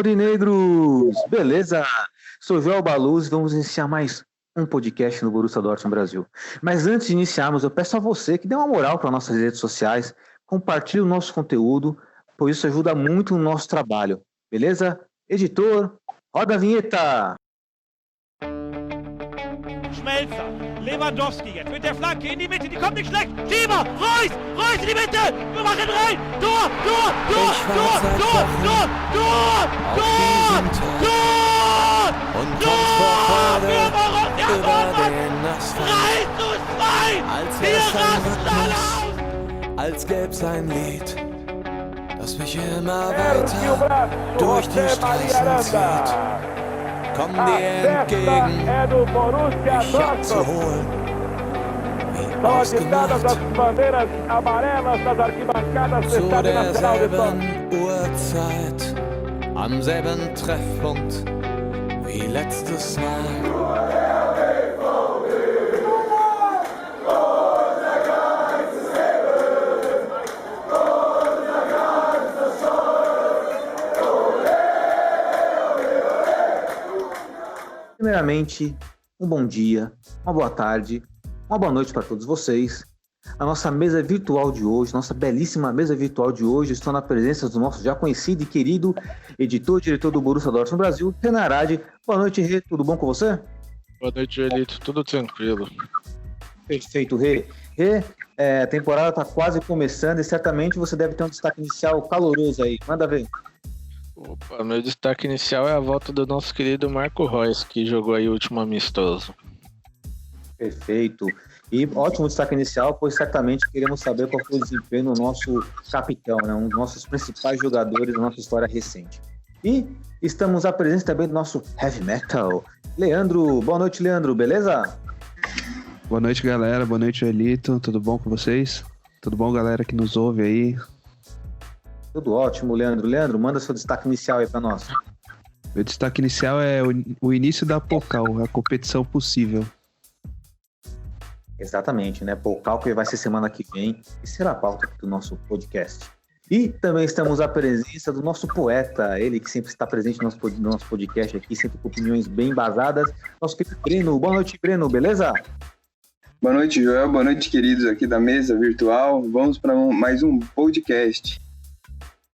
Aurinegros! Beleza? Sou Joel Baluz e vamos iniciar mais um podcast no Borussia Dortmund Brasil. Mas antes de iniciarmos, eu peço a você que dê uma moral para nossas redes sociais, compartilhe o nosso conteúdo, pois isso ajuda muito no nosso trabalho. Beleza? Editor, roda a vinheta! Schmelzer, Lewandowski jetzt mit der Flanke in die Mitte, die kommt nicht schlecht. Schieber, Reus in die Mitte, wir machen rein. Tor! Und kommt vor Freude Für Borussia über Dortmund. den Asphalt, 3:2. als Wir wär's ein rasten alle aus. Rhythmus, als gäb's ein Lied, das mich immer weiter durch die Straßen zieht. Komm dir entgegen, mich abzuholen, wie ausgemacht, zu derselben Uhrzeit, am selben Treffpunkt wie letztes Mal. Primeiramente, um bom dia, uma boa tarde, uma boa noite para todos vocês. A nossa mesa virtual de hoje, nossa belíssima mesa virtual de hoje, estou na presença do nosso já conhecido e querido editor, diretor do Borussia Dortmund Brasil, Renan Aradi. Boa noite, Rê, tudo bom com você? Boa noite, Joelito, tudo tranquilo. Perfeito, Rê. Rê, a temporada está quase começando e certamente você deve ter um destaque inicial caloroso aí. Manda ver. Opa, meu destaque inicial é a volta do nosso querido Marco Reus, que jogou aí o último amistoso. Perfeito. E ótimo destaque inicial, pois certamente queremos saber qual foi o desempenho do nosso capitão, né? Um dos nossos principais jogadores da nossa história recente. E estamos à presença também do nosso heavy metal, Leandro. Boa noite, Leandro, beleza? Boa noite, galera. Boa noite, Elito. Tudo bom com vocês? Tudo bom, galera que nos ouve aí? Tudo ótimo, Leandro. Leandro, manda seu destaque inicial aí para nós. Meu destaque inicial é o início da Pokal, a competição possível. Exatamente, né? Pokal que vai ser semana que vem e será a pauta do nosso podcast. E também estamos à presença do nosso poeta, ele que sempre está presente no nosso podcast aqui, sempre com opiniões bem embasadas. Nosso querido Breno. Boa noite, Breno, beleza? Boa noite, Joel. Boa noite, queridos aqui da mesa virtual. Vamos para mais um podcast.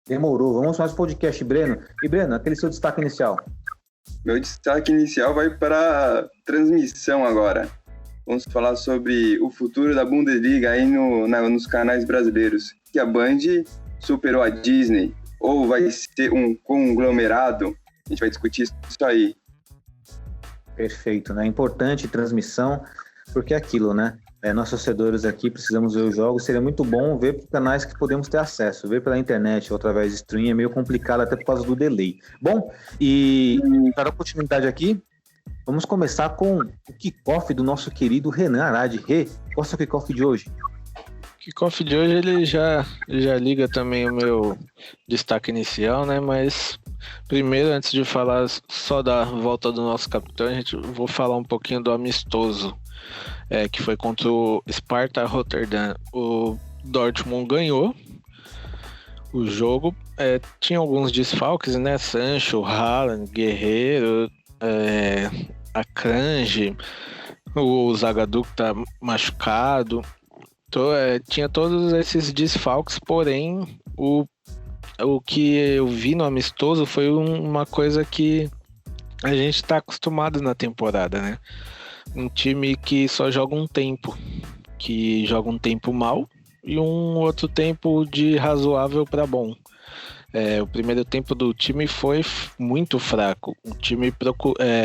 Demorou, vamos mais um podcast, Breno. E Breno, aquele seu destaque inicial. Meu destaque inicial vai para a transmissão agora. Vamos falar sobre o futuro da Bundesliga aí nos canais brasileiros. Que a Band superou a Disney ou vai ser um conglomerado? A gente vai discutir isso aí. Perfeito, né? Importante transmissão, porque é aquilo, né? Nós torcedores aqui precisamos ver os jogos, seria muito bom ver por canais que podemos ter acesso, ver pela internet ou através de stream é meio complicado até por causa do delay. Bom, e para a continuidade aqui, vamos começar com o kickoff do nosso querido Renan Aradi. Rê, qual é o seu kickoff de hoje? O kickoff de hoje ele já liga também o meu destaque inicial, né? Mas primeiro, antes de falar só da volta do nosso capitão, vou falar um pouquinho do amistoso. Que foi contra o Sparta Rotterdam. O Dortmund ganhou o jogo, tinha alguns desfalques, né? Sancho, Haaland, Guerreiro, Akanji, o Zagadou que tá machucado. Tinha todos esses desfalques, porém o que eu vi no amistoso foi uma coisa que a gente tá acostumado na temporada, né? Um time que só joga um tempo, que joga um tempo mal e um outro tempo de razoável para bom. O primeiro tempo do time foi muito fraco. O time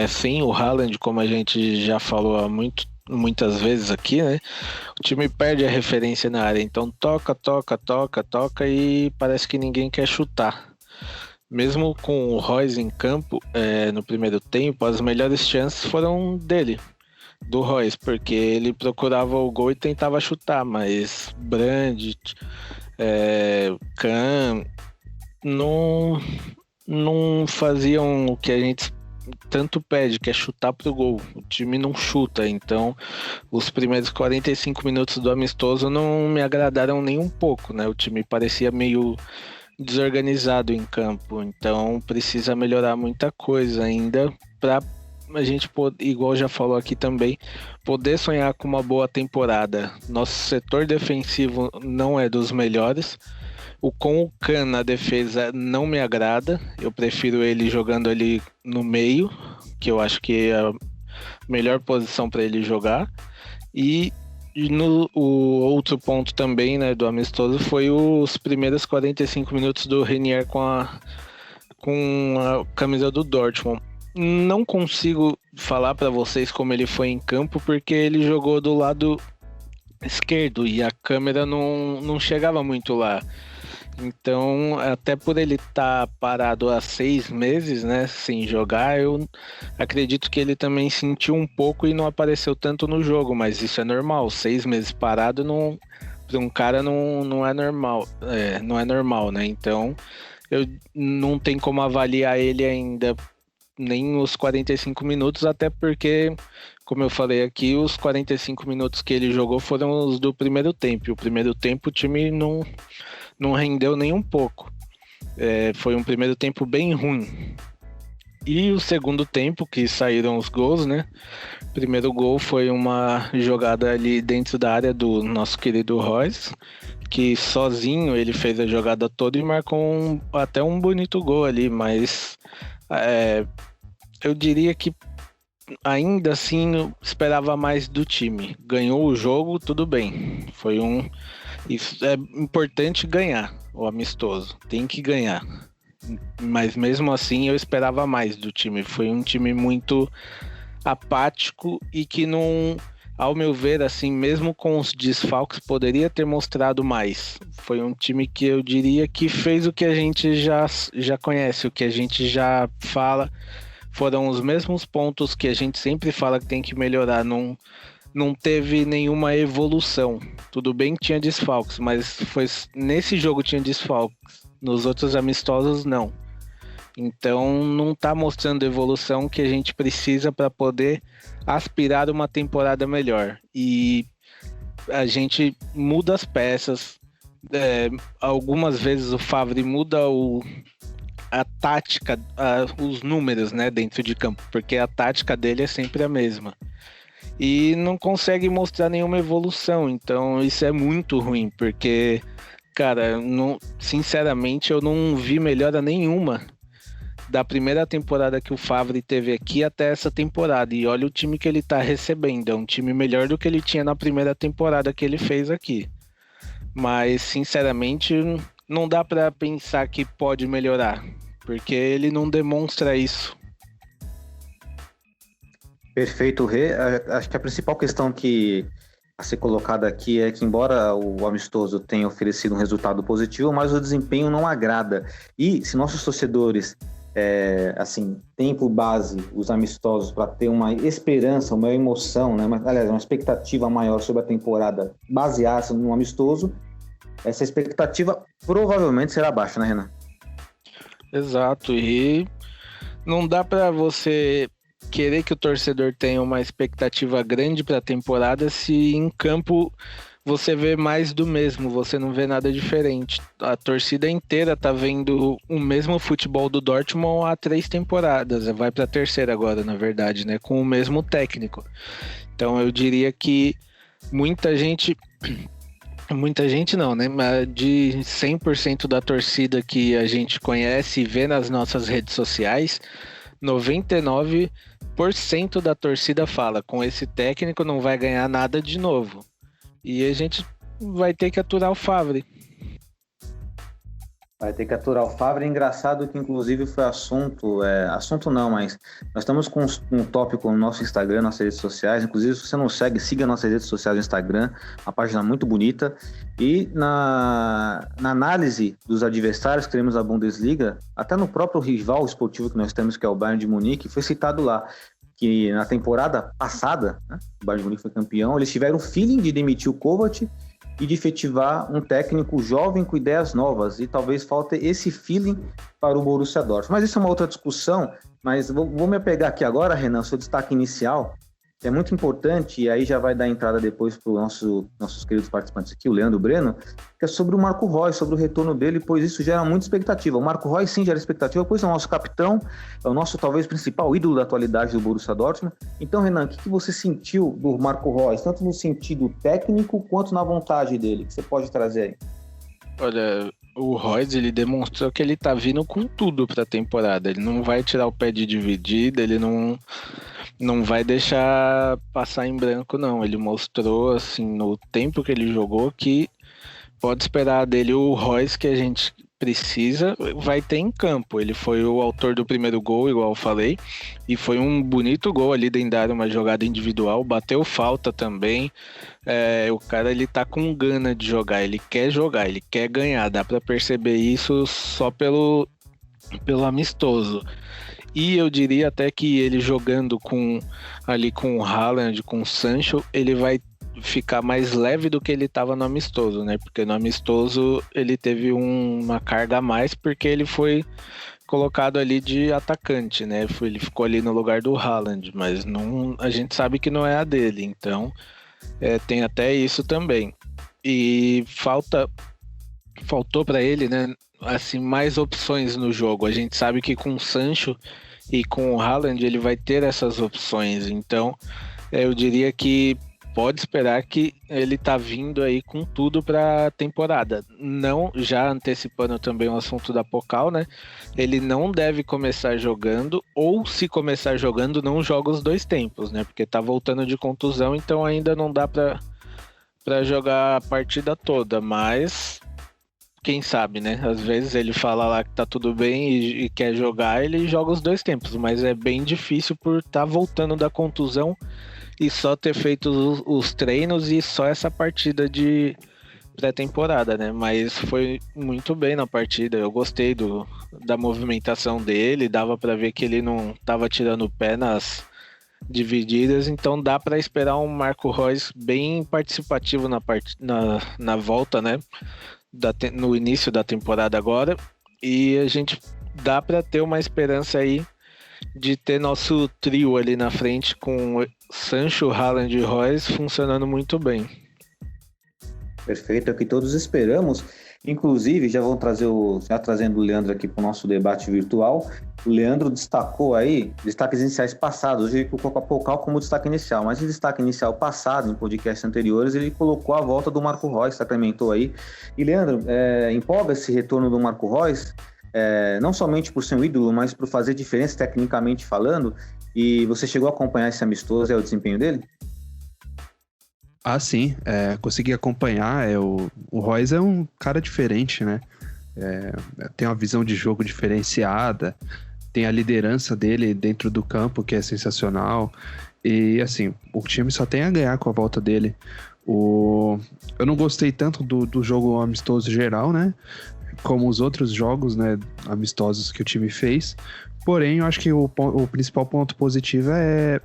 sem o Haaland, como a gente já falou muitas vezes aqui, né? O time perde a referência na área, então toca e parece que ninguém quer chutar. Mesmo com o Reus em campo, no primeiro tempo, as melhores chances foram do Reus, porque ele procurava o gol e tentava chutar, mas Brandt, Kahn não faziam o que a gente tanto pede, que é chutar pro gol. O time não chuta, então os primeiros 45 minutos do amistoso não me agradaram nem um pouco, né? O time parecia meio desorganizado em campo, então precisa melhorar muita coisa ainda para a gente poder, igual já falou aqui também, poder sonhar com uma boa temporada. Nosso setor defensivo não é dos melhores. Com o Kahn na defesa não me agrada. Eu prefiro ele jogando ali no meio, que eu acho que é a melhor posição para ele jogar. E o outro ponto também, né, do amistoso foi os primeiros 45 minutos do Renier com a camisa do Dortmund. Não consigo falar para vocês como ele foi em campo, porque ele jogou do lado esquerdo e a câmera não chegava muito lá. Então, até por ele estar parado há 6 meses, né, sem jogar, eu acredito que ele também sentiu um pouco e não apareceu tanto no jogo, mas isso é normal. 6 meses parado para um cara não é normal, não é normal, né? Então, eu não tenho como avaliar ele ainda nem os 45 minutos, até porque, como eu falei aqui, os 45 minutos que ele jogou foram os do primeiro tempo. E o primeiro tempo o time não rendeu nem um pouco. Foi um primeiro tempo bem ruim. E o segundo tempo, que saíram os gols, né? O primeiro gol foi uma jogada ali dentro da área do nosso querido Royce, que sozinho ele fez a jogada toda e marcou até um bonito gol ali, mas eu diria que ainda assim eu esperava mais do time. Ganhou o jogo, tudo bem. Isso é importante ganhar, o amistoso. Tem que ganhar. Mas mesmo assim eu esperava mais do time. Foi um time muito apático e que não, ao meu ver, assim, mesmo com os desfalques, poderia ter mostrado mais. Foi um time que eu diria que fez o que a gente já conhece, o que a gente já fala. Foram os mesmos pontos que a gente sempre fala que tem que melhorar. Não teve nenhuma evolução. Tudo bem que tinha desfalques, mas nesse jogo tinha desfalques. Nos outros amistosos, não. Então, não está mostrando a evolução que a gente precisa para poder aspirar uma temporada melhor. E a gente muda as peças. Algumas vezes o Favre muda a tática, os números, né, dentro de campo, porque a tática dele é sempre a mesma. E não consegue mostrar nenhuma evolução. Então, isso é muito ruim, porque, cara, sinceramente, eu não vi melhora nenhuma da primeira temporada que o Favre teve aqui até essa temporada. E olha o time que ele tá recebendo. É um time melhor do que ele tinha na primeira temporada que ele fez aqui. Mas, sinceramente, não dá pra pensar que pode melhorar, porque ele não demonstra isso. Perfeito, Rê. Acho que a principal questão a ser colocada aqui é que, embora o amistoso tenha oferecido um resultado positivo, mas o desempenho não agrada. E se nossos torcedores têm por base os amistosos para ter uma esperança, uma emoção, né? Aliás, uma expectativa maior sobre a temporada baseada no amistoso, essa expectativa provavelmente será baixa, né, Renan? Exato, e não dá para você querer que o torcedor tenha uma expectativa grande para a temporada se em campo você vê mais do mesmo, você não vê nada diferente. A torcida inteira tá vendo o mesmo futebol do Dortmund há 3 temporadas, vai para a terceira agora, na verdade, né, com o mesmo técnico. Então eu diria que muita gente não, né? Mas de 100% da torcida que a gente conhece e vê nas nossas redes sociais, 99% da torcida fala: com esse técnico não vai ganhar nada de novo. E a gente vai ter que aturar o Favre. Vai ter que aturar o Favre. É engraçado que, inclusive, foi assunto não, mas nós estamos com um tópico no nosso Instagram, nossas redes sociais. Inclusive, se você não segue, siga nossas redes sociais no Instagram, uma página muito bonita. E na análise dos adversários que teremos na Bundesliga, até no próprio rival esportivo que nós temos, que é o Bayern de Munique, foi citado lá que na temporada passada, né, o Bayern de Munique foi campeão, eles tiveram o feeling de demitir o Kovac e de efetivar um técnico jovem com ideias novas, e talvez falte esse feeling para o Borussia Dortmund. Mas isso é uma outra discussão, mas vou me apegar aqui agora, Renan, seu destaque inicial, é muito importante, e aí já vai dar entrada depois para os nossos queridos participantes aqui, o Leandro Breno, que é sobre o Marco Reus, sobre o retorno dele, pois isso gera muita expectativa. O Marco Reus sim gera expectativa, pois é o nosso capitão, é o nosso talvez principal ídolo da atualidade do Borussia Dortmund. Então, Renan, o que você sentiu do Marco Reus, tanto no sentido técnico quanto na vontade dele, que você pode trazer aí? Olha, o Reus, ele demonstrou que ele tá vindo com tudo pra temporada. Ele não vai tirar o pé de dividida, ele não vai deixar passar em branco, não. Ele mostrou, assim, no tempo que ele jogou, que pode esperar dele o Reus que a gente precisa, vai ter em campo. Ele foi o autor do primeiro gol, igual eu falei, e foi um bonito gol ali dentro da área, uma jogada individual, bateu falta também. O cara, ele tá com gana de jogar, ele quer ganhar, dá pra perceber isso só pelo amistoso. E eu diria até que ele jogando com o Haaland, com o Sancho, ele vai ficar mais leve do que ele estava no amistoso, né? Porque no amistoso ele teve uma carga a mais, porque ele foi colocado ali de atacante, né? Ele ficou ali no lugar do Haaland, mas a gente sabe que não é a dele, então tem até isso também. E faltou para ele, né? Assim, mais opções no jogo. A gente sabe que com o Sancho e com o Haaland ele vai ter essas opções, então eu diria que pode esperar que ele tá vindo aí com tudo para a temporada. Não, já antecipando também o assunto da Pokal, né? Ele não deve começar jogando, ou se começar jogando, não joga os 2 tempos, né? Porque tá voltando de contusão, então ainda não dá para jogar a partida toda, mas quem sabe, né? Às vezes ele fala lá que tá tudo bem e quer jogar, ele joga os 2 tempos, mas é bem difícil por estar voltando da contusão e só ter feito os treinos e só essa partida de pré-temporada, né? Mas foi muito bem na partida, eu gostei da movimentação dele, dava para ver que ele não tava tirando o pé nas divididas, então dá para esperar um Marco Reus bem participativo na volta, né? No início da temporada agora, e a gente dá para ter uma esperança aí de ter nosso trio ali na frente com Sancho, Haaland e Reus funcionando muito bem. Perfeito, é o que todos esperamos. Inclusive, já trazendo o Leandro aqui para o nosso debate virtual. O Leandro destacou aí destaques iniciais passados. Hoje ele colocou a Pokal como destaque inicial, mas em destaque inicial passado, em podcasts anteriores, ele colocou a volta do Marco Reus, sacramentou aí. E Leandro, empolga esse retorno do Marco Reus, não somente por ser um ídolo, mas por fazer diferença tecnicamente falando. E você chegou a acompanhar esse amistoso, o desempenho dele? Ah, sim, consegui acompanhar. O Reus é um cara diferente, né? Tem uma visão de jogo diferenciada, tem a liderança dele dentro do campo, que é sensacional. E, assim, o time só tem a ganhar com a volta dele. Eu não gostei tanto do jogo amistoso geral, né? Como os outros jogos, né, amistosos que o time fez. Porém, eu acho que o principal ponto positivo é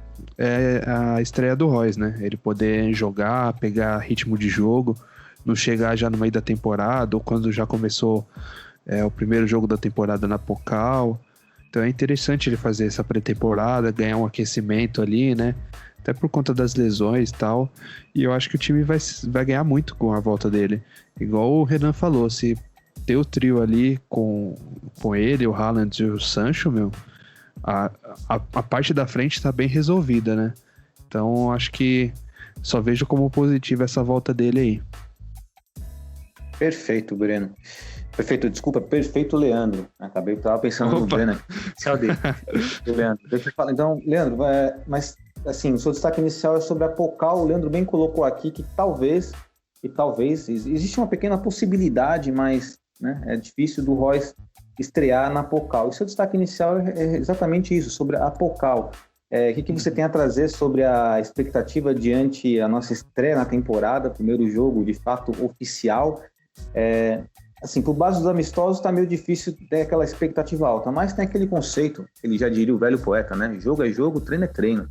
a estreia do Reus, né? Ele poder jogar, pegar ritmo de jogo, não chegar já no meio da temporada, ou quando já começou o primeiro jogo da temporada na Pokal. Então é interessante ele fazer essa pré-temporada, ganhar um aquecimento ali, né? Até por conta das lesões e tal. E eu acho que o time vai ganhar muito com a volta dele. Igual o Renan falou, se ter o trio ali com ele, o Haaland e o Sancho, a parte da frente tá bem resolvida, né? Então acho que só vejo como positivo essa volta dele aí. Perfeito, Breno. Perfeito, Leandro. Tava pensando no Breno aqui. Leandro, deixa eu falar. Então, Leandro, mas assim, o seu destaque inicial é sobre a Pokal. O Leandro bem colocou aqui que talvez existe uma pequena possibilidade, mas né, é difícil do Reus estrear na Pokal. E seu destaque inicial é exatamente isso, sobre a Pokal. O que você tem a trazer sobre a expectativa diante a nossa estreia na temporada, primeiro jogo de fato oficial? Assim, por base dos amistosos está meio difícil ter aquela expectativa alta, mas tem aquele conceito, ele já diria o velho poeta, né? Jogo é jogo, treino é treino.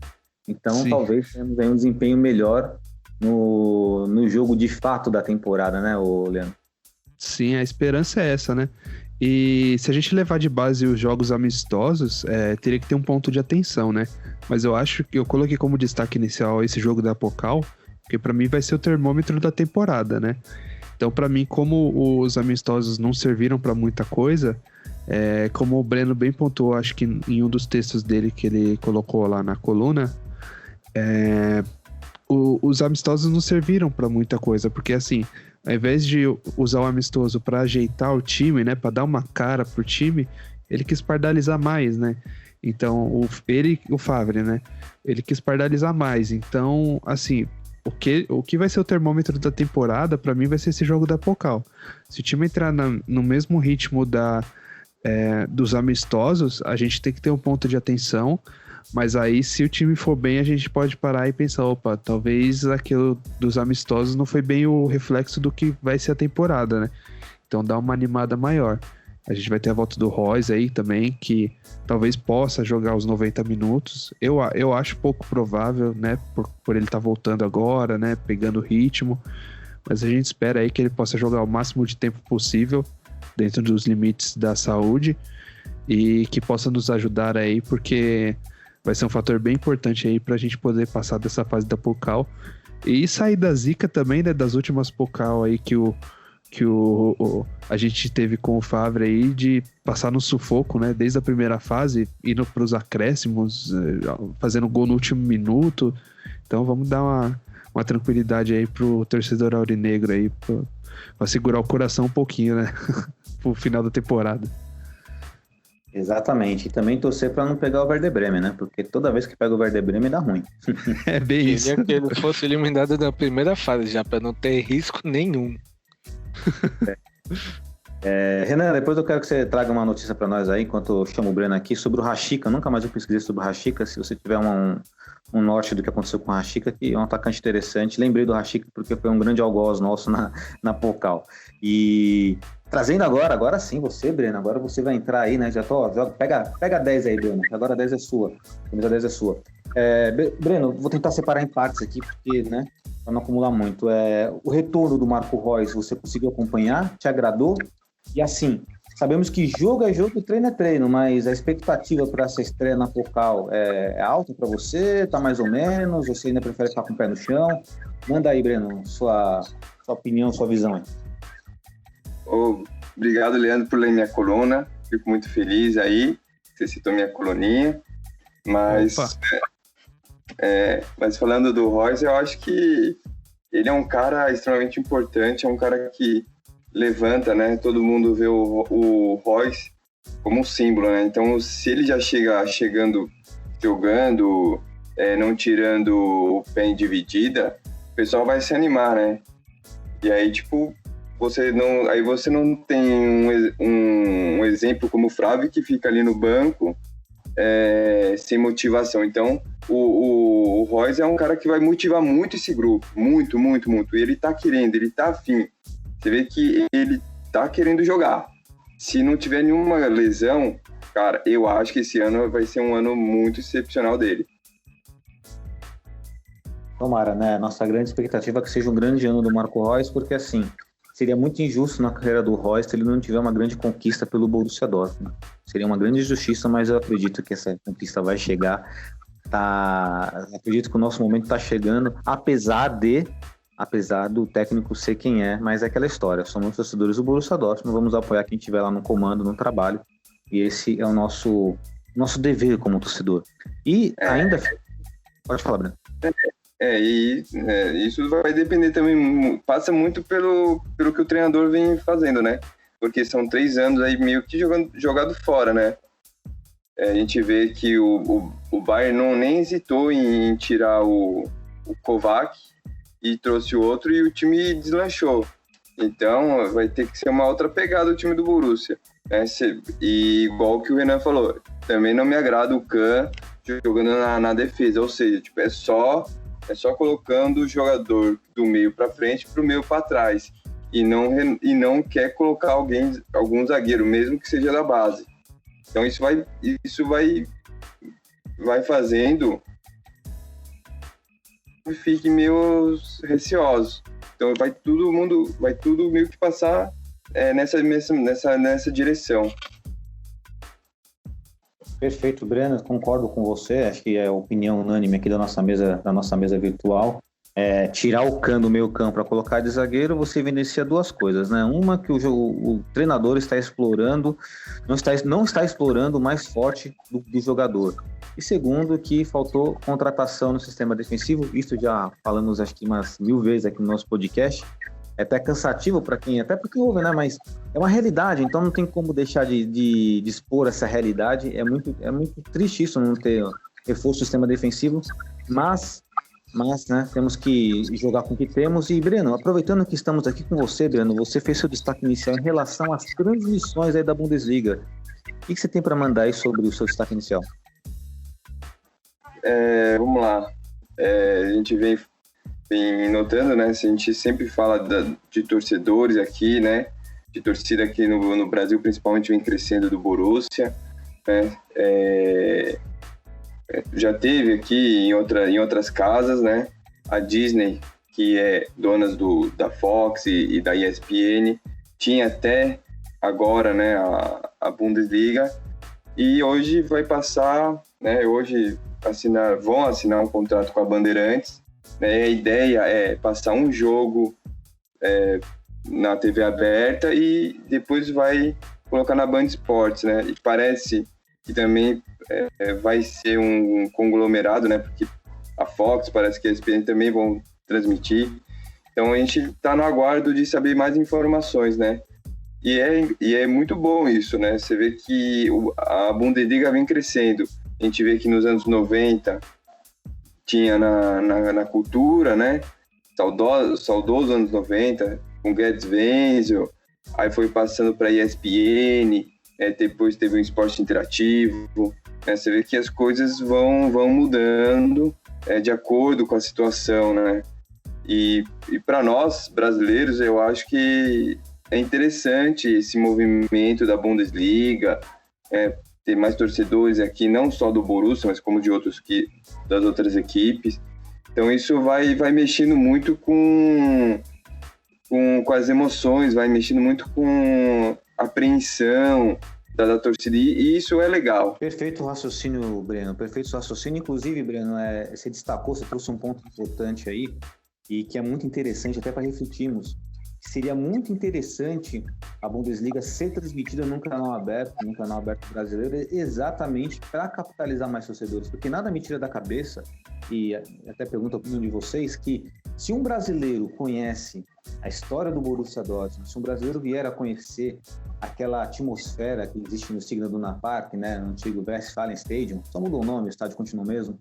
Então, sim, talvez tenhamos aí um desempenho melhor no jogo de fato da temporada, né, Leandro? Sim, a esperança é essa, né? E se a gente levar de base os jogos amistosos, teria que ter um ponto de atenção, né? Mas eu acho que eu coloquei como destaque inicial esse jogo da Pocal, porque pra mim vai ser o termômetro da temporada, né? Então, pra mim, como os amistosos não serviram pra muita coisa, como o Breno bem pontuou, acho que em um dos textos dele que ele colocou lá na coluna, os amistosos não serviram pra muita coisa, porque assim, ao invés de usar o amistoso pra ajeitar o time, né, pra dar uma cara pro time, ele quis pardalizar mais, né? Então, o Favre, né, ele quis pardalizar mais. Então, assim, o que vai ser o termômetro da temporada, pra mim, vai ser esse jogo da Pocal. Se o time entrar no mesmo ritmo dos amistosos, a gente tem que ter um ponto de atenção. Mas aí, se o time for bem, a gente pode parar e pensar, opa, talvez aquilo dos amistosos não foi bem o reflexo do que vai ser a temporada, né? Então dá uma animada maior. A gente vai ter a volta do Royce aí também, que talvez possa jogar os 90 minutos. Eu acho pouco provável, né? Por ele estar voltando agora, né? Pegando o ritmo. Mas a gente espera aí que ele possa jogar o máximo de tempo possível, dentro dos limites da saúde, e que possa nos ajudar aí, porque vai ser um fator bem importante aí pra gente poder passar dessa fase da Pocal e sair da zica também, né, das últimas Pocal aí que a gente teve com o Favre aí, de passar no sufoco, né, desde a primeira fase, indo pros acréscimos, fazendo gol no último minuto. Então vamos dar uma tranquilidade aí pro torcedor aurinegro aí, pra segurar o coração um pouquinho, né, pro final da temporada. Exatamente, e também torcer para não pegar o Werder Bremen, né? Porque toda vez que pega o Werder Bremen dá ruim. É bem isso. Queria que ele fosse eliminado na primeira fase já, para não ter risco nenhum. Renan, depois eu quero que você traga uma notícia para nós aí, enquanto eu chamo o Breno aqui, sobre o Rashica. Nunca mais eu pesquisei sobre o Rashica. Se você tiver um norte do que aconteceu com o Rashica, que é um atacante interessante. Lembrei do Rashica porque foi um grande algoz nosso na Pocal. E trazendo agora sim, você, Breno, agora você vai entrar aí, né? Já tô, pega 10 aí, Breno, que agora a 10 é sua. A camisa 10 é sua. Breno, vou tentar separar em partes aqui, porque, né, para não acumular muito. O retorno do Marco Reus, você conseguiu acompanhar? Te agradou? E assim, sabemos que jogo é jogo, treino é treino, mas a expectativa para essa estreia na Pocal é alta para você? Tá mais ou menos? Você ainda prefere ficar com o pé no chão? Manda aí, Breno, sua opinião, sua visão aí. Obrigado, Leandro, por ler minha coluna. Fico muito feliz aí. Você citou minha coluninha. Mas falando do Royce, eu acho que ele é um cara extremamente importante, é um cara que levanta, né? Todo mundo vê o Royce como um símbolo, né? Então, se ele já chegando, jogando, não tirando o pé em dividida, o pessoal vai se animar, né? E aí, tipo, você não tem um exemplo como o Flávio, que fica ali no banco sem motivação. Então, o Royce é um cara que vai motivar muito esse grupo, muito, muito, muito. E ele tá querendo, ele tá afim. Você vê que ele tá querendo jogar. Se não tiver nenhuma lesão, cara, eu acho que esse ano vai ser um ano muito excepcional dele. Tomara, né? Nossa grande expectativa é que seja um grande ano do Marco Reus, porque assim, seria muito injusto na carreira do Reus se ele não tiver uma grande conquista pelo Borussia Dortmund. Seria uma grande injustiça, mas eu acredito que essa conquista vai chegar. Acredito que o nosso momento está chegando, apesar do técnico ser quem é, mas é aquela história, somos torcedores do Borussia Dortmund, vamos apoiar quem estiver lá no comando, no trabalho, e esse é o nosso dever como torcedor. E ainda... Pode falar, Breno. Isso vai depender também, passa muito pelo que o treinador vem fazendo, né? Porque são 3 anos aí meio que jogado fora, né? A gente vê que o Bayern nem hesitou em tirar o Kovac e trouxe o outro e o time deslanchou. Então vai ter que ser uma outra pegada o time do Borussia, né? E igual que o Renan falou, também não me agrada o Kahn jogando na defesa, ou seja, tipo, é só colocando o jogador do meio para frente para o meio para trás e não quer colocar algum zagueiro, mesmo que seja da base. Então isso vai fazendo que fique meio receoso. Então vai tudo meio que passar nessa direção. Perfeito, Breno, concordo com você, acho que é a opinião unânime aqui da nossa mesa virtual. Tirar o Kahn do meio campo para colocar de zagueiro, você evidencia duas coisas, né? Uma, que o treinador está explorando, não está explorando o mais forte do jogador. E segundo, que faltou contratação no sistema defensivo. Isso já falamos acho que umas 1000 vezes aqui no nosso podcast. É até cansativo para quem, até porque ouve, né? Mas é uma realidade, então não tem como deixar de expor essa realidade. É muito triste isso, não ter reforço do sistema defensivo, mas né, temos que jogar com o que temos. E, Breno, aproveitando que estamos aqui com você, Breno, você fez seu destaque inicial em relação às transmissões aí da Bundesliga. O que você tem para mandar aí sobre o seu destaque inicial? Vamos lá. A gente vem notando, né? A gente sempre fala de torcedores aqui, né? De torcida aqui no Brasil, principalmente vem crescendo do Borussia, né? Já teve aqui em outras casas, né? A Disney, que é dona da Fox e da ESPN, tinha até agora, né, a Bundesliga, e hoje vai passar, né? Hoje vão assinar um contrato com a Bandeirantes, né? A ideia é passar um jogo na TV aberta e depois vai colocar na Band Esportes, né? E parece que também vai ser um conglomerado, né? Porque a Fox, parece que a ESPN também vão transmitir. Então a gente está no aguardo de saber mais informações, né? E é muito bom isso, né? Você vê que a Bundesliga vem crescendo. A gente vê que nos anos 90 tinha na cultura, né? Saudoso anos 90, com Gerd Wenzel, aí foi passando para a ESPN, depois teve um esporte interativo. Você vê que as coisas vão mudando de acordo com a situação, né? E para nós, brasileiros, eu acho que é interessante esse movimento da Bundesliga, ter mais torcedores aqui, não só do Borussia, mas como das outras equipes. Então isso vai mexendo muito com as emoções, vai mexendo muito com a apreensão da torcida, e isso é legal. Perfeito raciocínio, Breno, perfeito raciocínio. Inclusive, Breno, você destacou, você trouxe um ponto importante aí, e que é muito interessante até para refletirmos. Seria muito interessante a Bundesliga ser transmitida num canal aberto brasileiro, exatamente para capitalizar mais torcedores, porque nada me tira da cabeça, e até pergunto a opinião de vocês, que se um brasileiro conhece a história do Borussia Dortmund, se um brasileiro vier a conhecer aquela atmosfera que existe no Signal Iduna Park, né, no antigo Westfalen Stadium, só mudou o nome, o estádio continua o mesmo,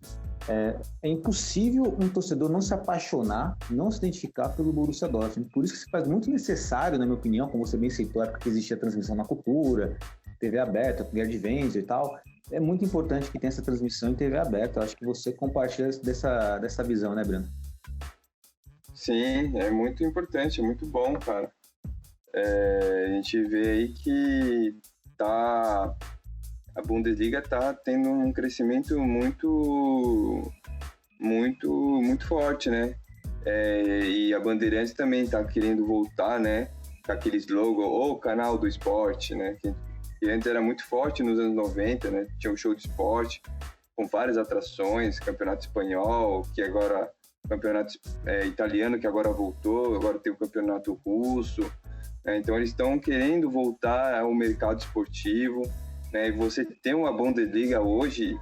é impossível um torcedor não se apaixonar, não se identificar pelo Borussia Dortmund. Por isso que se faz muito necessário, na minha opinião, como você bem citou, a época que existia a transmissão na cultura, TV aberta, com Gerd Wenzel e tal, é muito importante que tenha essa transmissão em TV aberta. Eu acho que você compartilha dessa visão, né, Breno? Sim, é muito importante, é muito bom, cara. A gente vê aí que a Bundesliga está tendo um crescimento muito forte, né? E a Bandeirantes também está querendo voltar, né? Com aquele slogan, o canal do esporte, né? Que antes era muito forte nos anos 90, né? Tinha um show de esporte com várias atrações, campeonato espanhol, que agora campeonato italiano, que agora voltou, agora tem o campeonato russo. Então eles estão querendo voltar ao mercado esportivo, né? E você tem uma Bundesliga hoje,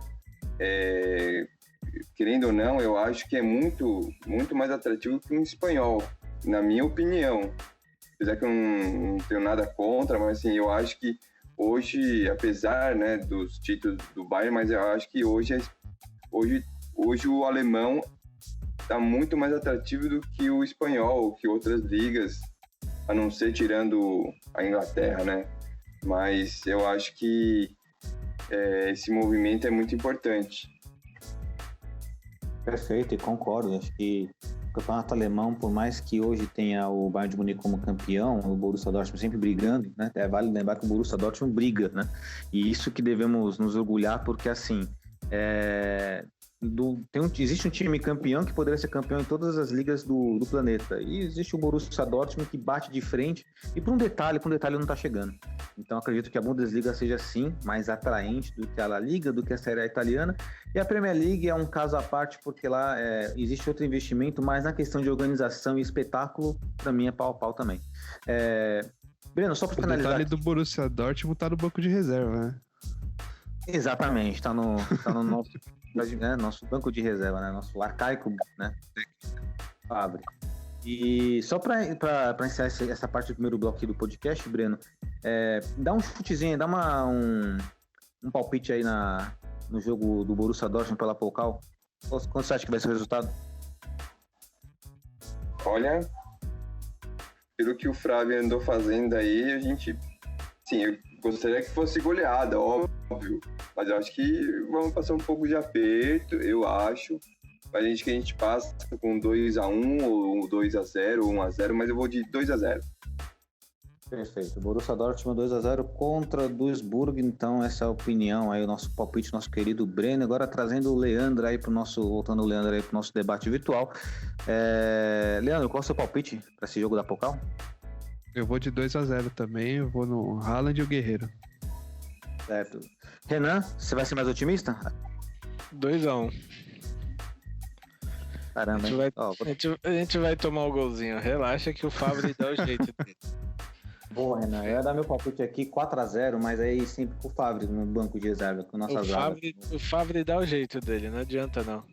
querendo ou não, eu acho que é muito, muito mais atrativo que um espanhol, na minha opinião. Apesar que eu não tenho nada contra, mas assim, eu acho que hoje, apesar, né, dos títulos do Bayern, mas eu acho que hoje o alemão está muito mais atrativo do que o espanhol, que outras ligas, a não ser tirando a Inglaterra, né? Mas eu acho que esse movimento é muito importante. Perfeito, e concordo. Acho que o campeonato alemão, por mais que hoje tenha o Bayern de Munique como campeão, o Borussia Dortmund sempre brigando, né? Vale lembrar que o Borussia Dortmund briga, né? E isso que devemos nos orgulhar, porque assim, existe um time campeão que poderia ser campeão em todas as ligas do planeta. E existe o Borussia Dortmund que bate de frente e por um detalhe não está chegando. Então acredito que a Bundesliga seja sim mais atraente do que a La Liga, do que a Série A italiana. E a Premier League é um caso à parte porque lá existe outro investimento, mas na questão de organização e espetáculo, para mim é pau a pau também. Breno, só para finalizar... O detalhe do Borussia Dortmund tá no banco de reserva, né? Exatamente, tá no nosso banco de reserva, né? Nosso arcaico, né? Fabre. E só para encerrar essa parte do primeiro bloco aqui do podcast, Breno, dá um chutezinho, dá um palpite aí no jogo do Borussia Dortmund pela Pokal. Quanto você acha que vai ser o resultado? Olha, pelo que o Flávio andou fazendo aí, a gente... Sim, eu gostaria que fosse goleada, óbvio. Mas eu acho que vamos passar um pouco de aperto, eu acho. A gente passa com 2-1 ou 2-0 ou 1-0, mas eu vou de 2-0. Perfeito. Borussia Dortmund 2-0 contra Duisburg. Então, essa é a opinião aí, o nosso palpite, nosso querido Breno. Agora trazendo o Leandro aí voltando o Leandro aí pro nosso debate virtual. Leandro, qual é o seu palpite para esse jogo da Pokal? Eu vou de 2-0 também, eu vou no Haaland e o Guerreiro. Certo. Renan, você vai ser mais otimista? 2-1. Caramba, a gente vai tomar o golzinho. Relaxa que o Fábio dá o jeito dele. Boa, Renan. Eu ia dar meu palpite aqui 4-0, mas aí sempre com o Fábio no banco de reserva, com nossa zaga. O Fábio dá o jeito dele, não adianta não.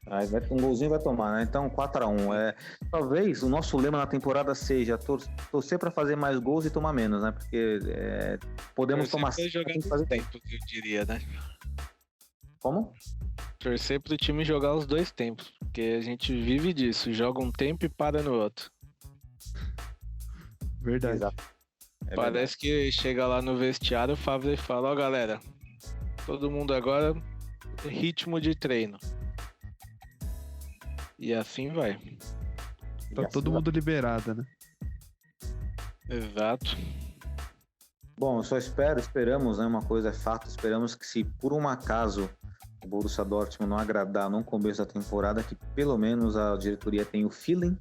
Aí um golzinho vai tomar, né? Então 4-1. Talvez o nosso lema na temporada seja torcer para fazer mais gols e tomar menos, né? Porque podemos tomar... jogar os tempos, eu diria, né? Como? Torcer pro time jogar os dois tempos, porque a gente vive disso, joga um tempo e para no outro. Verdade. Exato. Parece que chega lá no vestiário, o Fábio fala, galera, todo mundo agora ritmo de treino. E assim vai. Tá todo mundo liberado, né? Exato. Bom, eu só esperamos, né? Uma coisa é fato, esperamos que se por um acaso o Borussia Dortmund não agradar no começo da temporada, que pelo menos a diretoria tenha o feeling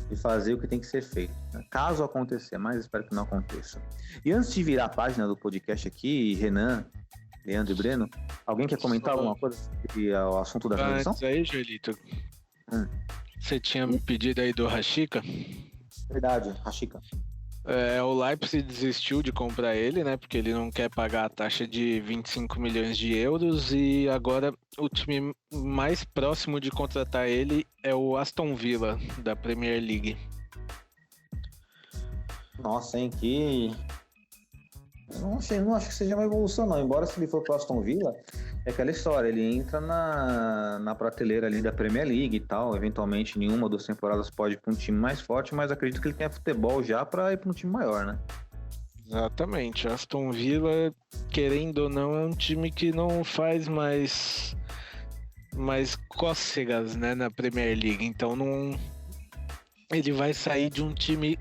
de fazer o que tem que ser feito, né? Caso acontecer, mas espero que não aconteça. E antes de virar a página do podcast aqui, Renan, Leandro e Breno, alguém quer comentar alguma coisa sobre o assunto da transmissão? Antes aí, Joelito, você tinha me pedido aí do Rashica? Verdade, Rashica. O Leipzig desistiu de comprar ele, né? Porque ele não quer pagar a taxa de 25 milhões de euros e agora o time mais próximo de contratar ele é o Aston Villa, da Premier League. Nossa, hein, que... Eu não acho que seja uma evolução, não. Embora se ele for pro Aston Villa, é aquela história, ele entra na prateleira ali da Premier League e tal. Eventualmente, nenhuma das temporadas pode ir para um time mais forte, mas acredito que ele tenha futebol já para ir para um time maior, né? Exatamente. Aston Villa, querendo ou não, é um time que não faz mais cócegas, né, na Premier League. Então, ele vai sair de um time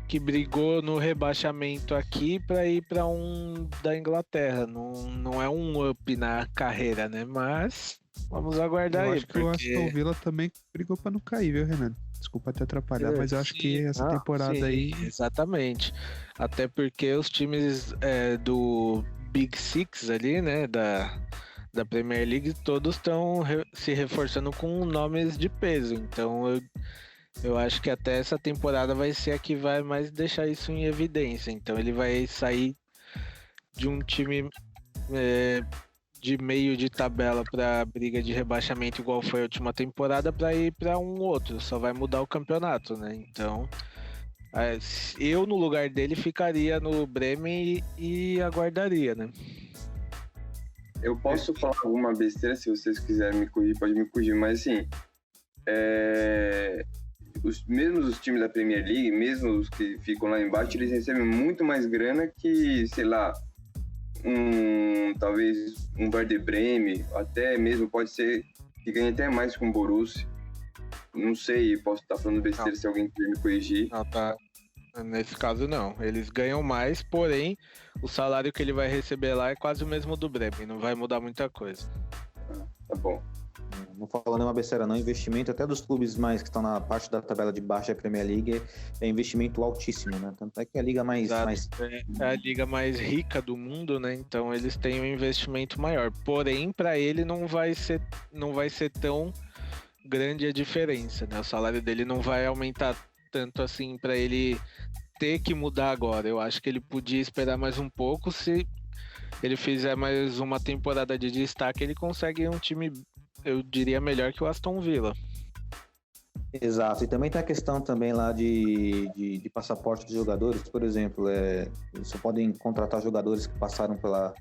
que brigou no rebaixamento aqui para ir para um da Inglaterra. Não é um up na carreira, né? Mas vamos aguardar aí. Acho que o Aston Villa também brigou para não cair, viu, Renan? Desculpa te atrapalhar, mas eu acho que essa temporada aí... Exatamente. Até porque os times do Big Six ali, né, da Premier League, todos estão se reforçando com nomes de peso. Então eu acho que até essa temporada vai ser a que vai mais deixar isso em evidência. Então ele vai sair de um time de meio de tabela para briga de rebaixamento, igual foi a última temporada, para ir para um outro. Só vai mudar o campeonato, né? Então eu no lugar dele ficaria no Bremen e aguardaria, né? Eu posso falar alguma besteira, se vocês quiserem me corrigir, pode me corrigir, mas assim, mesmo os times da Premier League, mesmo os que ficam lá embaixo, eles recebem muito mais grana que, sei lá, talvez um Werder Bremen, até mesmo pode ser que ganhe até mais com o Borussia. Não sei, posso estar falando besteira se alguém quiser me corrigir. Não, tá. Nesse caso não, eles ganham mais, porém o salário que ele vai receber lá é quase o mesmo do Bremen, não vai mudar muita coisa. Tá bom. vou falando uma besteira não, investimento até dos clubes mais que estão na parte da tabela de baixo da Premier League é investimento altíssimo, né? Tanto é que a liga mais... É a liga mais rica do mundo, né? Então eles têm um investimento maior. Porém, para ele não vai ser tão grande a diferença, né? O salário dele não vai aumentar tanto assim para ele ter que mudar agora. Eu acho que ele podia esperar mais um pouco. Se ele fizer mais uma temporada de destaque, ele consegue um time, eu diria, melhor que o Aston Villa. Exato, e também tem a questão também lá de passaporte de jogadores, por exemplo, eles só podem contratar jogadores que passaram pela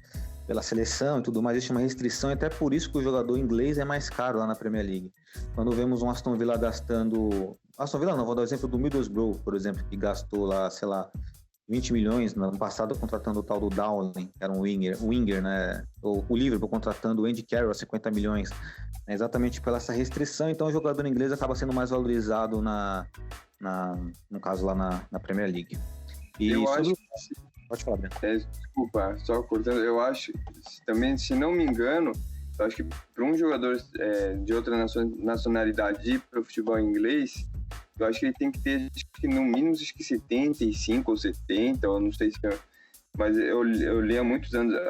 seleção e tudo mais, existe uma restrição, e até por isso que o jogador inglês é mais caro lá na Premier League. Quando vemos um Aston Villa gastando... Aston Villa não, vou dar o exemplo do Middlesbrough, por exemplo, que gastou lá, sei lá, 20 milhões no ano passado contratando o tal do Dowling, que era um winger, né? O Liverpool contratando o Andy Carroll a 50 milhões, né? Exatamente pela essa restrição. Então o jogador inglês acaba sendo mais valorizado no caso lá na Premier League. E eu acho... Pode falar, Breno. Desculpa, só cortando, eu acho também, se não me engano, eu acho que para um jogador de outra nacionalidade ir para o futebol inglês, eu acho que ele tem que ter, acho que no mínimo, acho que 75 ou 70, eu não sei se... Mas eu li há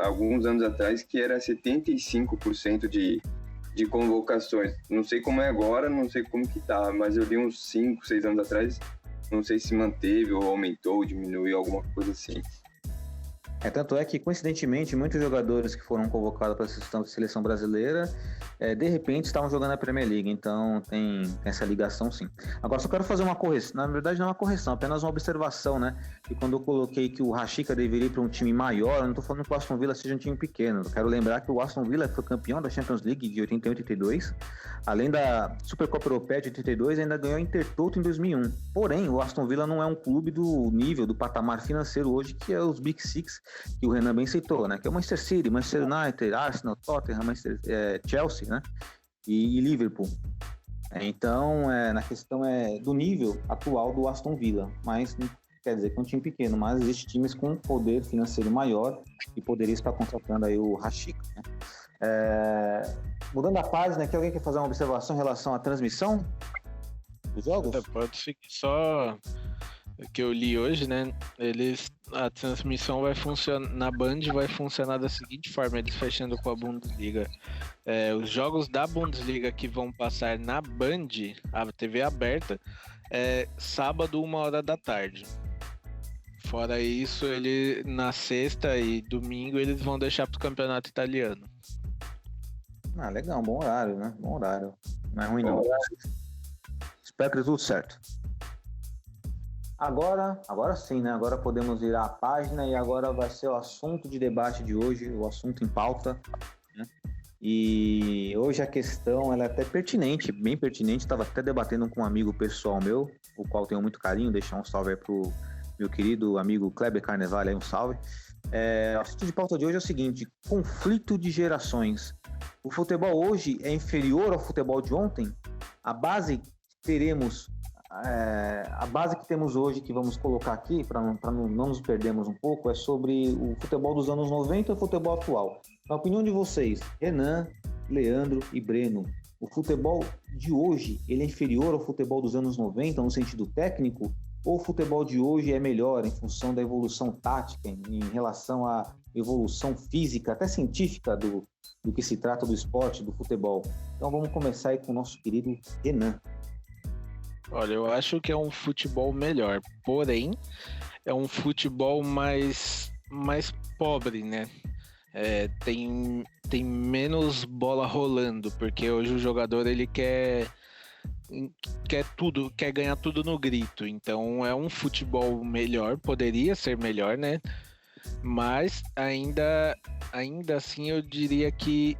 alguns anos atrás, que era 75% de convocações. Não sei como é agora, não sei como que tá, mas eu li uns 5, 6 anos atrás, não sei se manteve ou aumentou ou diminuiu, alguma coisa assim. Tanto é que, coincidentemente, muitos jogadores que foram convocados para a seleção brasileira, de repente, estavam jogando na Premier League. Então, tem essa ligação, sim. Agora, só quero fazer uma correção. Na verdade, não é uma correção, apenas uma observação, né? E quando eu coloquei que o Rashica deveria ir para um time maior, eu não estou falando que o Aston Villa seja um time pequeno. Eu quero lembrar que o Aston Villa foi campeão da Champions League de 81 e 82. Além da Supercopa Europeia de 82, ainda ganhou a Intertoto em 2001. Porém, o Aston Villa não é um clube do nível, do patamar financeiro hoje, que é os Big Six, que o Renan bem citou, né? Que é o Manchester City, Manchester United, Arsenal, Tottenham, Chelsea, né? E Liverpool. Então, na questão do nível atual do Aston Villa, mas não quer dizer que é um time pequeno, mas existe times com poder financeiro maior e poderia estar contratando aí o Rashica, né? Mudando a página aqui, alguém quer fazer uma observação em relação à transmissão dos jogos? Pode seguir, só que eu li hoje, né? A transmissão vai funcionar na Band, vai funcionar da seguinte forma, eles fechando com a Bundesliga. Os jogos da Bundesliga que vão passar na Band, a TV aberta, sábado, 1h da tarde. Fora isso, na sexta e domingo eles vão deixar pro campeonato italiano. Legal, bom horário, né? Bom horário. Não é ruim, não. Espero que dê tudo certo. Agora sim, né? Agora podemos virar a página e agora vai ser o assunto de debate de hoje, o assunto em pauta, né? E hoje a questão ela é até pertinente, bem pertinente. Estava até debatendo com um amigo pessoal meu, o qual tenho muito carinho, deixar um salve aí pro meu querido amigo Kleber Carnevale, aí um salve. O assunto de pauta de hoje é o seguinte: conflito de gerações. O futebol hoje é inferior ao futebol de ontem? A base que temos hoje, que vamos colocar aqui, para não nos perdermos um pouco, é sobre o futebol dos anos 90 e o futebol atual. Na opinião de vocês, Renan, Leandro e Breno, o futebol de hoje ele é inferior ao futebol dos anos 90 no sentido técnico? Ou o futebol de hoje é melhor em função da evolução tática, em relação à evolução física, até científica do que se trata do esporte, do futebol? Então vamos começar aí com o nosso querido Renan. Olha, eu acho que é um futebol melhor, porém é um futebol mais pobre, né? Tem menos bola rolando, porque hoje o jogador ele quer tudo, quer ganhar tudo no grito. Então é um futebol melhor, poderia ser melhor, né? Mas ainda assim eu diria que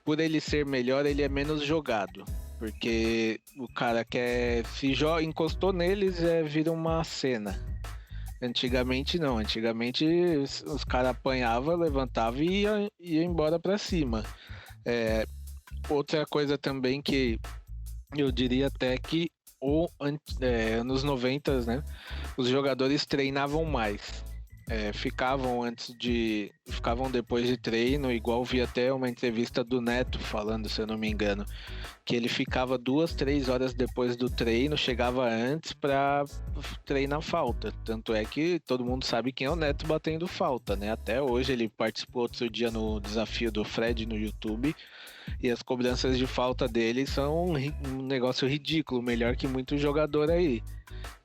por ele ser melhor, ele é menos jogado. Porque o cara encostou neles, vira uma cena. Antigamente não, antigamente os caras apanhavam, levantavam e ia embora pra cima. Outra coisa também que eu diria até que anos 90, né, os jogadores treinavam mais. ficavam depois de treino, igual vi até uma entrevista do Neto falando, se eu não me engano, que ele ficava 2-3 horas depois do treino, chegava antes para treinar falta. Tanto é que todo mundo sabe quem é o Neto batendo falta, né? Até hoje ele participou outro dia no desafio do Fred no YouTube, e as cobranças de falta dele são um negócio ridículo, melhor que muito jogador aí.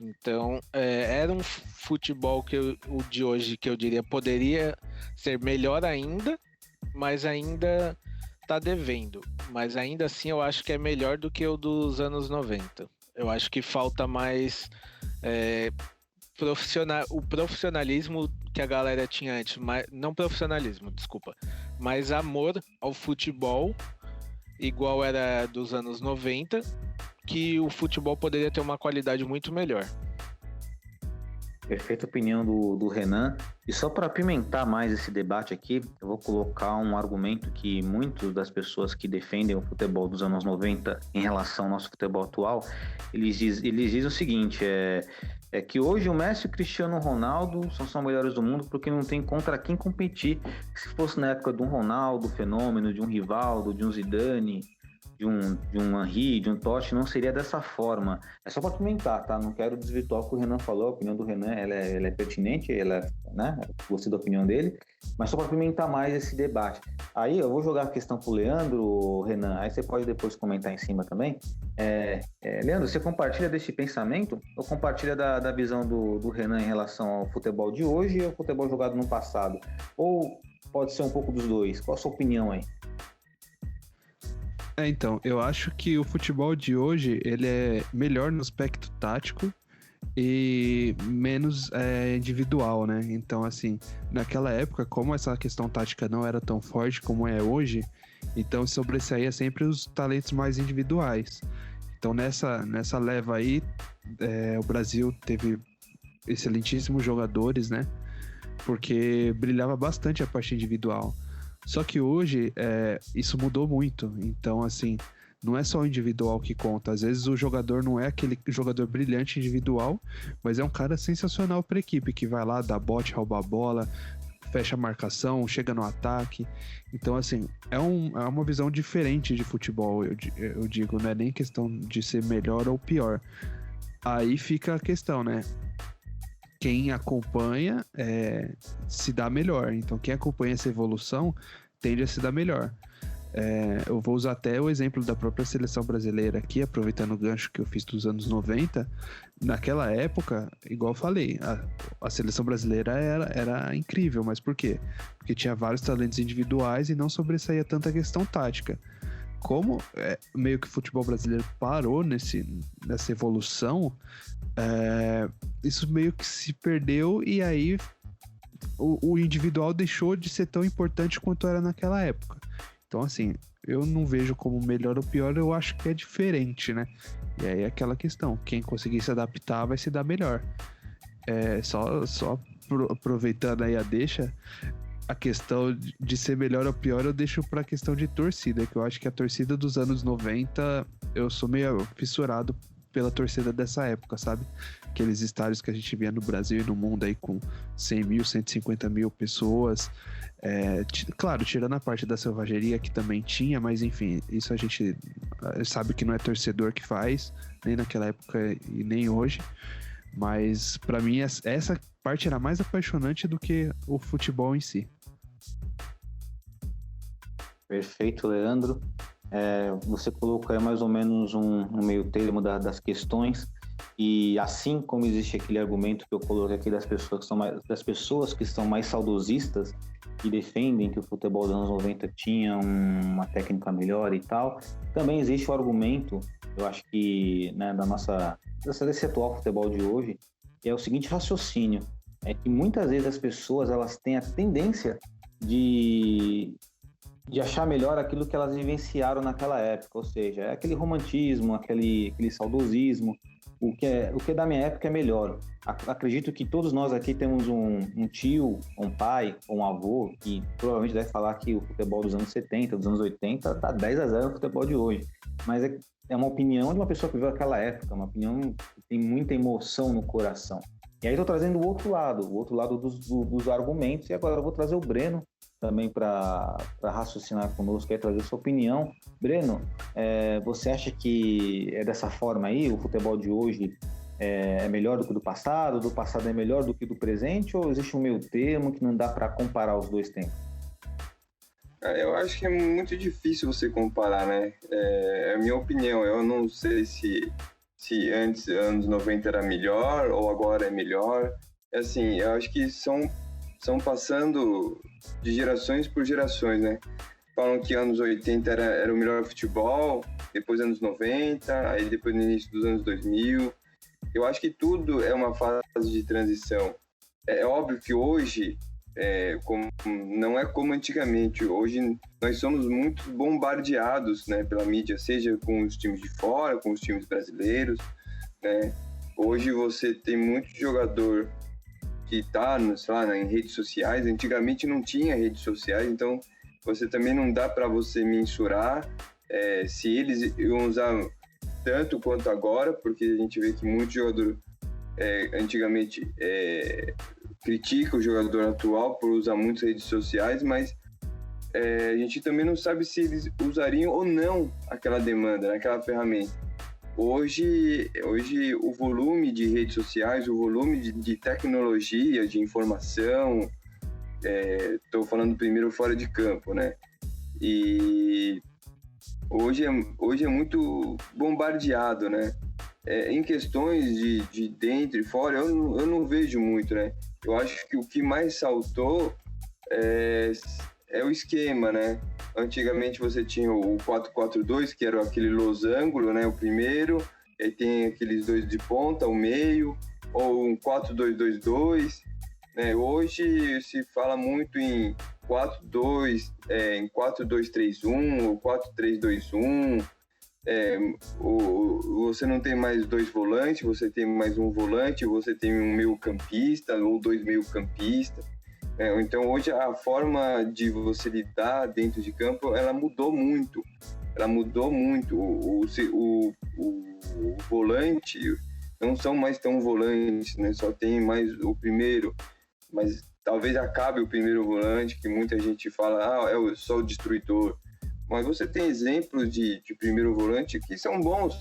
Então, era um futebol o de hoje que eu diria poderia ser melhor ainda, mas ainda tá devendo. Mas ainda assim eu acho que é melhor do que o dos anos 90. Eu acho que falta mais o profissionalismo que a galera tinha antes. Não profissionalismo, desculpa. Mas amor ao futebol, igual era dos anos 90, que o futebol poderia ter uma qualidade muito melhor. Perfeita opinião do Renan. E só para apimentar mais esse debate aqui, eu vou colocar um argumento que muitas das pessoas que defendem o futebol dos anos 90 em relação ao nosso futebol atual, eles dizem o seguinte, é que hoje o Messi e o Cristiano Ronaldo são os melhores do mundo porque não tem contra quem competir. Se fosse na época de um Ronaldo, Fenômeno, de um Rivaldo, de um Zidane, de um Henry, de um Totti, não seria dessa forma. É só para comentar, tá? Não quero desvirtuar o que o Renan falou, a opinião do Renan ela é pertinente, né? Gostei da opinião dele, mas só para pimentar mais esse debate. Aí eu vou jogar a questão pro Leandro, Renan, aí você pode depois comentar em cima também. Leandro, você compartilha desse pensamento ou compartilha da visão do Renan em relação ao futebol de hoje e ao futebol jogado no passado? Ou pode ser um pouco dos dois? Qual a sua opinião aí? Então, eu acho que o futebol de hoje, ele é melhor no aspecto tático e menos individual, né? Então, assim, naquela época, como essa questão tática não era tão forte como é hoje, então sobressaía sempre os talentos mais individuais. Então, nessa leva aí, o Brasil teve excelentíssimos jogadores, né? Porque brilhava bastante a parte individual. Só que hoje isso mudou muito, então assim, não é só o individual que conta, às vezes o jogador não é aquele jogador brilhante individual, mas é um cara sensacional para a equipe, que vai lá, dá bote, rouba a bola, fecha a marcação, chega no ataque, então assim, é uma visão diferente de futebol, eu digo, não é nem questão de ser melhor ou pior, aí fica a questão, né? Quem acompanha se dá melhor. Então, quem acompanha essa evolução tende a se dar melhor. Eu vou usar até o exemplo da própria seleção brasileira aqui, aproveitando o gancho que eu fiz dos anos 90. Naquela época, igual eu falei, a seleção brasileira era incrível. Mas por quê? Porque tinha vários talentos individuais e não sobressaía tanta questão tática. Como meio que o futebol brasileiro parou nessa evolução, isso meio que se perdeu e aí o individual deixou de ser tão importante quanto era naquela época. Então, assim, eu não vejo como melhor ou pior, eu acho que é diferente, né? E aí é aquela questão, quem conseguir se adaptar vai se dar melhor. Só aproveitando aí a deixa, a questão de ser melhor ou pior eu deixo pra questão de torcida, que eu acho que a torcida dos anos 90, eu sou meio fissurado pela torcida dessa época, sabe? Aqueles estádios que a gente via no Brasil e no mundo aí com 100 mil, 150 mil pessoas. Claro, tirando a parte da selvageria que também tinha, mas enfim, isso a gente sabe que não é torcedor que faz, nem naquela época e nem hoje. Mas pra mim essa parte era mais apaixonante do que o futebol em si. Perfeito, Leandro. Você colocou aí mais ou menos um meio termo das questões, e assim como existe aquele argumento que eu coloquei aqui das pessoas que são mais saudosistas e defendem que o futebol dos anos 90 tinha uma técnica melhor e tal, também existe o argumento, eu acho que, né, desse atual futebol de hoje, que é o seguinte raciocínio, é que muitas vezes as pessoas elas têm a tendência de achar melhor aquilo que elas vivenciaram naquela época, ou seja, é aquele romantismo, aquele saudosismo, o que é da minha época é melhor. Acredito que todos nós aqui temos um tio, um pai, um avô, que provavelmente deve falar que o futebol dos anos 70, dos anos 80, tá 10-0 no futebol de hoje, mas é uma opinião de uma pessoa que viveu aquela época, uma opinião que tem muita emoção no coração. E aí estou trazendo o outro lado dos argumentos, e agora eu vou trazer o Breno também para raciocinar conosco e trazer sua opinião. Breno, você acha que é dessa forma aí, o futebol de hoje é melhor do que do passado é melhor do que do presente, ou existe um meio termo que não dá para comparar os dois tempos? Eu acho que é muito difícil você comparar, né? É a minha opinião. Eu não sei se antes, anos 90 era melhor ou agora é melhor. Assim, eu acho que são passando de gerações por gerações, né? Falam que anos 80 era o melhor futebol, depois anos 90, aí depois no início dos anos 2000. Eu acho que tudo é uma fase de transição. É óbvio que hoje, não é como antigamente. Hoje nós somos muito bombardeados, né, pela mídia, seja com os times de fora, com os times brasileiros, né? Hoje você tem muito jogador que está, em redes sociais. Antigamente não tinha redes sociais, então você também não dá para você mensurar se eles iam usar tanto quanto agora, porque a gente vê que muito jogador antigamente critica o jogador atual por usar muitas redes sociais, mas a gente também não sabe se eles usariam ou não aquela demanda, aquela ferramenta. Hoje o volume de redes sociais, o volume de tecnologia, de informação, estou falando primeiro fora de campo, né? E hoje é muito bombardeado, né? Em questões de dentro e fora, eu não vejo muito, né? Eu acho que o que mais saltou é o esquema, né? Antigamente você tinha o 4-4-2, que era aquele losango, né? O primeiro, e tem aqueles dois de ponta, o meio, ou um 4-2-2-2, né? Hoje se fala muito em 4-2, em 4-2-3-1 ou 4-3-2-1. Você não tem mais dois volantes, você tem mais um volante, você tem um meio-campista ou dois meio-campistas. Então hoje a forma de você lidar dentro de campo, ela mudou muito. O volante não são mais tão volantes, né? Só tem mais o primeiro, mas talvez acabe o primeiro volante, que muita gente fala, é só o destruidor. Mas você tem exemplos de primeiro volante que são bons,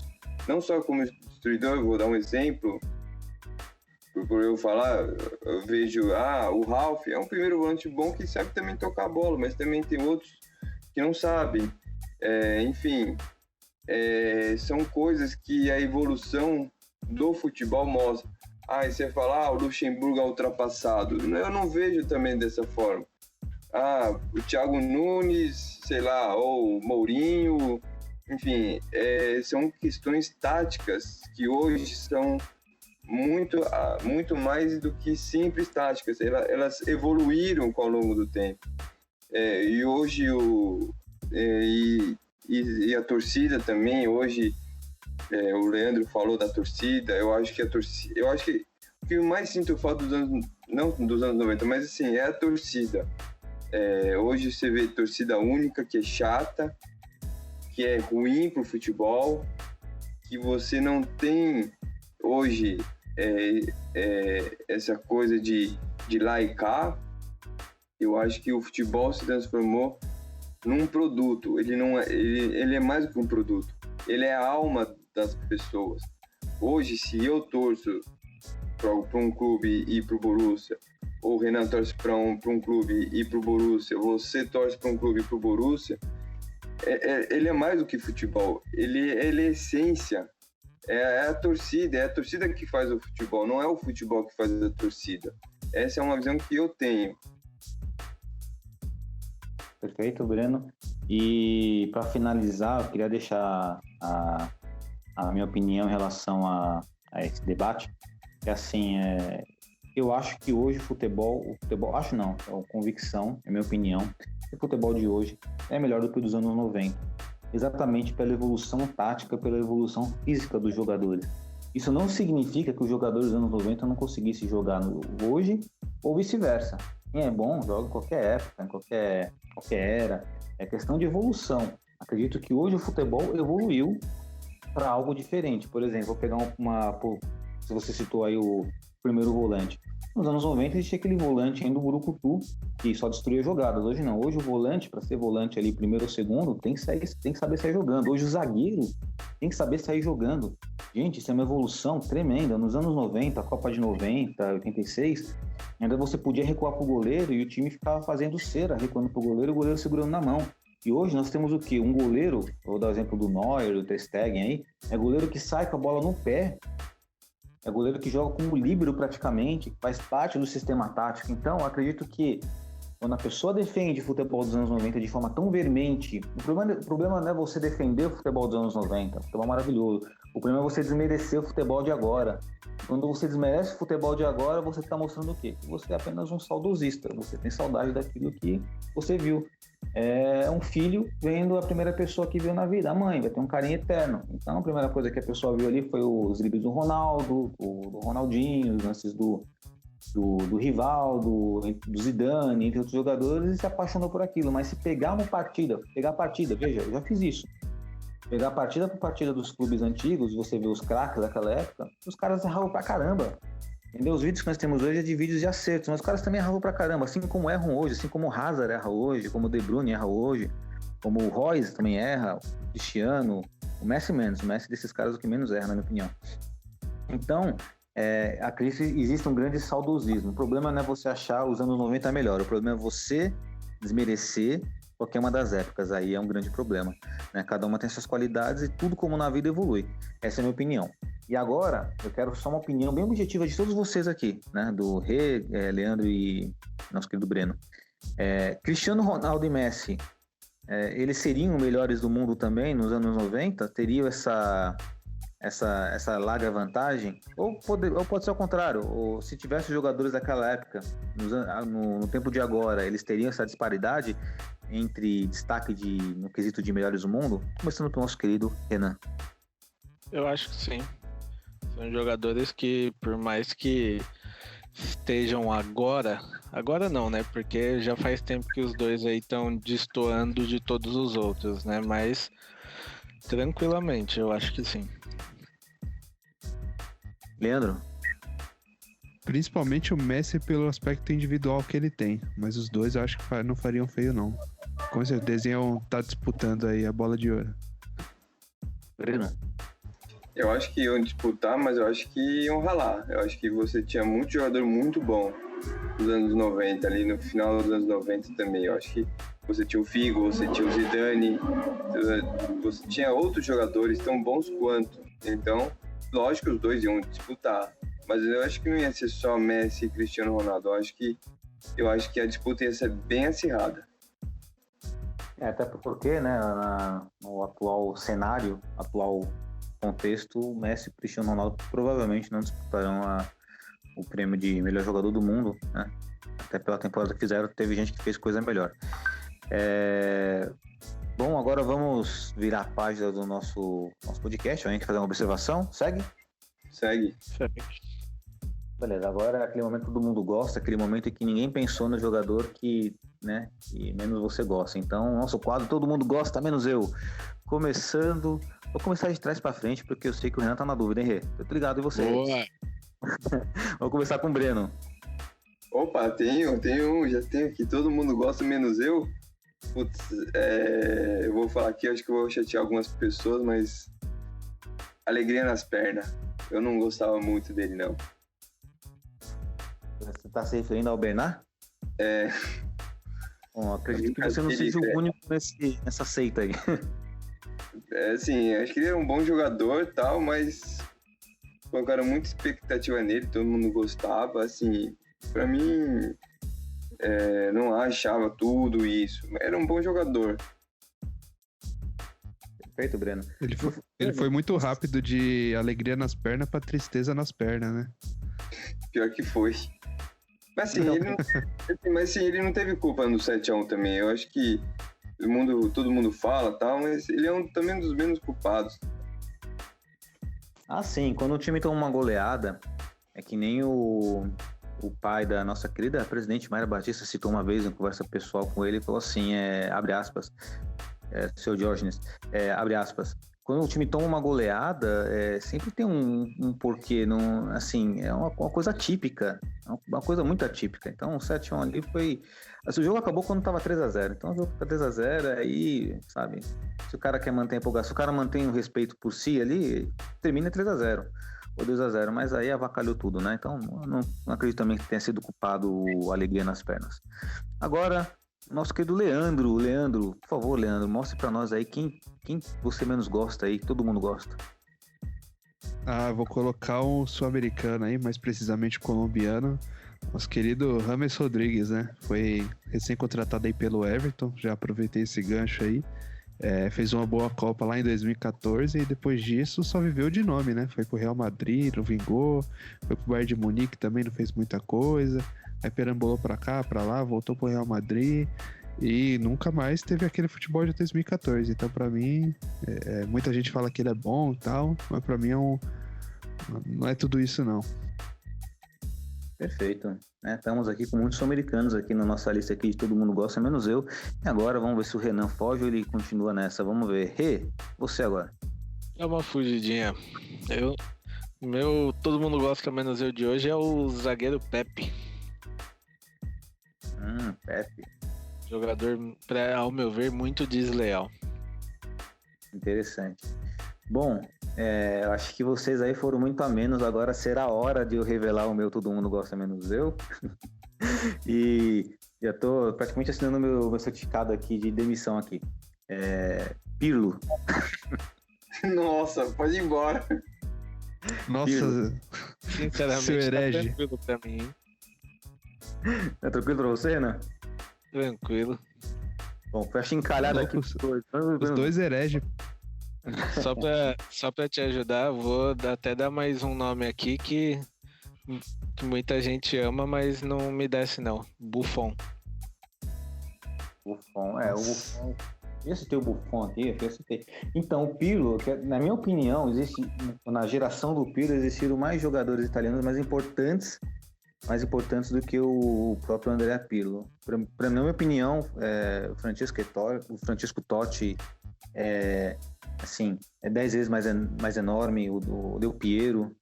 não só como destruidor. Eu vou dar um exemplo. Por eu falar, eu vejo, o Ralf é um primeiro volante bom que sabe também tocar a bola, mas também tem outros que não sabem. Enfim, são coisas que a evolução do futebol mostra. E você fala, o Luxemburgo é ultrapassado. Eu não vejo também dessa forma. O Thiago Nunes, sei lá, ou o Mourinho, enfim, são questões táticas que hoje são muito mais do que simples táticas. Elas evoluíram ao longo do tempo. E hoje e a torcida também, hoje o Leandro falou da torcida. Eu acho que o que eu mais sinto falta dos anos, não dos anos 90, mas assim, é a torcida. Hoje você vê torcida única, que é chata, que é ruim pro futebol, que você não tem hoje essa coisa de lá e cá. Eu acho que o futebol se transformou num produto. Ele é mais do que um produto, ele é a alma das pessoas. Hoje, se eu torço para um clube e ir pro Borussia, ou o Renan torce para um clube e ir pro Borussia, você torce para um clube e ir pro Borussia, ele é mais do que futebol, ele é essência, é a torcida que faz o futebol, não é o futebol que faz a torcida. Essa é uma visão que eu tenho. Perfeito, Breno. E para finalizar, eu queria deixar a minha opinião em relação a esse debate, que assim, eu acho que hoje o futebol, acho não, é convicção, é minha opinião, que o futebol de hoje é melhor do que o dos anos 90, exatamente pela evolução tática, pela evolução física dos jogadores. Isso não significa que os jogadores dos anos 90 não conseguissem jogar hoje ou vice-versa. Quem é bom joga em qualquer época, em qualquer era. É questão de evolução. Acredito que hoje o futebol evoluiu para algo diferente. Por exemplo, vou pegar se você citou aí o primeiro volante. Nos anos 90 existia aquele volante ainda do Burucutu, que só destruía jogadas. Hoje não. Hoje o volante, para ser volante ali, primeiro ou segundo, tem que saber sair jogando. Hoje o zagueiro tem que saber sair jogando. Gente, isso é uma evolução tremenda. Nos anos 90, a Copa de 90, 86, ainda você podia recuar pro goleiro e o time ficava fazendo cera, recuando pro goleiro e o goleiro segurando na mão. E hoje nós temos o quê? Um goleiro, vou dar o exemplo do Neuer, do Ter Stegen aí, é goleiro que sai com a bola no pé. É goleiro que joga como líbero praticamente, faz parte do sistema tático. Então, eu acredito que quando a pessoa defende o futebol dos anos 90 de forma tão veemente, o problema não é você defender o futebol dos anos 90, o futebol é maravilhoso. O problema é você desmerecer o futebol de agora. Quando você desmerece o futebol de agora, você está mostrando o quê? Que você é apenas um saudosista, você tem saudade daquilo que você viu. É um filho vendo a primeira pessoa que viu na vida, a mãe, vai ter um carinho eterno. Então a primeira coisa que a pessoa viu ali foi os dribles do Ronaldo, do Ronaldinho, os lances do Rivaldo, do Zidane, entre outros jogadores, e se apaixonou por aquilo. Mas se pegar a partida, veja, eu já fiz isso. Pegar partida por partida dos clubes antigos, você vê os craques daquela época, os caras erravam pra caramba. Entendeu? Os vídeos que nós temos hoje é de vídeos de acertos, mas os caras também erravam pra caramba, assim como erram hoje, assim como o Hazard erra hoje, como o De Bruyne erra hoje, como o Royce também erra, o Cristiano, o Messi menos. O Messi desses caras é o que menos erra, na minha opinião. Então, acredito que existe um grande saudosismo. O problema não é você achar os anos 90 melhor, o problema é você desmerecer qualquer uma das épocas. Aí é um grande problema, né? Cada uma tem suas qualidades e tudo como na vida evolui. Essa é a minha opinião. E agora, eu quero só uma opinião bem objetiva de todos vocês aqui, né? Do Rê, Leandro e nosso querido Breno. Cristiano Ronaldo e Messi, eles seriam melhores do mundo também nos anos 90? Teriam essa larga vantagem? Ou pode ser ao contrário? Ou se tivesse jogadores daquela época, no tempo de agora, eles teriam essa disparidade entre destaque no quesito de melhores do mundo? Começando pelo nosso querido Renan. Eu acho que sim. São jogadores que, por mais que estejam agora não, né? Porque já faz tempo que os dois aí estão destoando de todos os outros, né? Mas tranquilamente, eu acho que sim. Leandro? Principalmente o Messi pelo aspecto individual que ele tem, mas os dois eu acho que não fariam feio, não. Com certeza iam estar disputando aí a bola de ouro. Breno? Eu acho que iam disputar, mas eu acho que iam ralar. Eu acho que você tinha muito jogador muito bom nos anos 90, ali no final dos anos 90 também. Eu acho que você tinha o Figo, você tinha o Zidane, você tinha outros jogadores tão bons quanto. Então, lógico que os dois iam disputar, mas eu acho que não ia ser só Messi e Cristiano Ronaldo. Eu acho que a disputa ia ser bem acirrada. Até porque, né, no atual cenário, atual contexto, o Messi e o Cristiano Ronaldo provavelmente não disputarão o prêmio de melhor jogador do mundo, né? Até pela temporada que fizeram, teve gente que fez coisa melhor. Bom, agora vamos virar a página do nosso podcast. A gente fazer uma observação. Segue? Segue. Beleza, agora é aquele momento que todo mundo gosta, aquele momento em que ninguém pensou no jogador que menos você gosta. Então, nosso quadro, todo mundo gosta, menos eu. Vou começar de trás pra frente, porque eu sei que o Renan tá na dúvida, hein, Rê? Eu tô ligado em você. Boa! Vou começar com o Breno. Opa, já tenho aqui, todo mundo gosta, menos eu. Putz, eu vou falar aqui, acho que eu vou chatear algumas pessoas, mas alegria nas pernas. Eu não gostava muito dele, não. Você tá se referindo ao Bernard? Bom, acredito que você não seja o único nessa seita aí. Assim, acho que ele era um bom jogador e tal, mas colocaram muita expectativa nele, todo mundo gostava, assim, pra mim, não achava tudo isso, era um bom jogador. Perfeito, Breno. Ele foi muito rápido de alegria nas pernas pra tristeza nas pernas, né? Pior que foi. Mas assim, ele não teve culpa no 7-1 também. Eu acho que todo mundo fala e tal, mas ele é também um dos menos culpados. Ah, sim. Quando o time toma uma goleada, é que nem o pai da nossa querida presidente Mayra Batista citou uma vez em conversa pessoal com ele e falou assim, abre aspas, seu Diógenes, abre aspas, quando o time toma uma goleada, sempre tem um porquê, não, assim, é uma coisa atípica, uma coisa muito atípica. Então o 7-1 ali foi... Assim, o jogo acabou quando tava 3-0, então o jogo tá 3-0, aí, sabe, se o cara quer manter a empolgação, se o cara mantém o respeito por si ali, termina 3-0 ou 2-0, mas aí avacalhou tudo, né? Então não acredito também que tenha sido culpado o Alegria nas pernas. Agora, nosso querido Leandro, por favor, Leandro, mostre pra nós aí quem você menos gosta aí, que todo mundo gosta. Vou colocar um sul-americano aí, mais precisamente colombiano, nosso querido James Rodrigues, né? Foi recém-contratado aí pelo Everton, já aproveitei esse gancho aí. Fez uma boa Copa lá em 2014 e depois disso só viveu de nome, né? Foi pro Real Madrid, não vingou, foi pro Bayern de Munique, também não fez muita coisa, aí perambulou pra cá, pra lá, voltou pro Real Madrid e nunca mais teve aquele futebol de 2014. Então pra mim, muita gente fala que ele é bom e tal, mas pra mim não é tudo isso não. Perfeito, né? Estamos aqui com muitos sul-americanos aqui na nossa lista aqui, de todo mundo gosta, menos eu. E agora vamos ver se o Renan foge ou ele continua nessa. Vamos ver. Você agora. É uma fugidinha. Todo mundo gosta, menos eu de hoje, é o zagueiro Pepe. Pepe. Jogador, ao meu ver, muito desleal. Interessante. Bom, eu acho que vocês aí foram muito a menos. Agora será a hora de eu revelar o meu todo mundo gosta menos eu. E já tô praticamente assinando o meu certificado aqui de demissão aqui. Pirlo. Nossa, pode ir embora. Nossa, Pirlo. Sinceramente, seu herege. tá tranquilo pra mim, hein? Tá tranquilo pra você, Renan? Tranquilo. Bom, foi achincalhado aqui. Os dois hereges. Só pra te ajudar, vou até dar mais um nome aqui que muita gente ama, mas não me desce não. Buffon. O Buffon. Eu citei o Buffon aqui, Então, o Pirlo, na minha opinião, na geração do Pirlo, existiram mais jogadores italianos mais importantes do que o próprio Andrea Pirlo. Na minha opinião, o Francesco Totti é 10 vezes mais enorme, o Del Piero,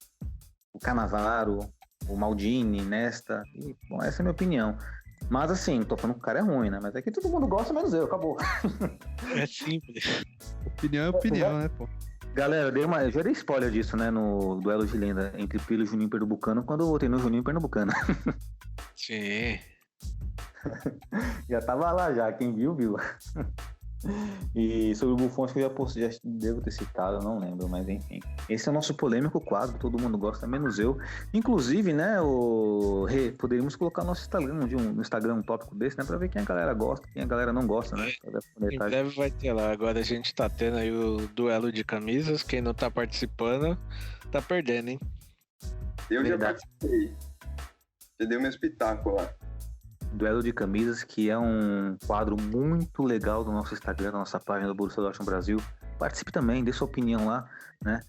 o Cannavaro, o Maldini, Nesta. E, bom, essa é a minha opinião. Mas assim, tô falando que o cara é ruim, né? Mas é que todo mundo gosta, menos eu, acabou. É simples. Opinião é opinião, né, pô? Galera, eu já dei spoiler disso, né? No duelo de lenda entre Pirlo e Juninho Pernambucano, quando eu votei no Juninho Pernambucano. Sim. Já tava lá já, quem viu. E sobre o Buffon, acho que eu já devo ter citado, eu não lembro, mas enfim. Esse é o nosso polêmico quadro, todo mundo gosta, menos eu. Inclusive, né, poderíamos colocar no nosso Instagram, no Instagram um tópico desse, né, pra ver quem a galera gosta, quem a galera não gosta, né? Em breve vai ter lá. Agora a gente tá tendo aí o duelo de camisas, quem não tá participando tá perdendo, hein? Eu já participei. Já dei meu espetáculo lá. Duelo de camisas, que é um quadro muito legal do nosso Instagram, da nossa página do Borussia Dortmund Brasil. Participe também, dê sua opinião lá, né?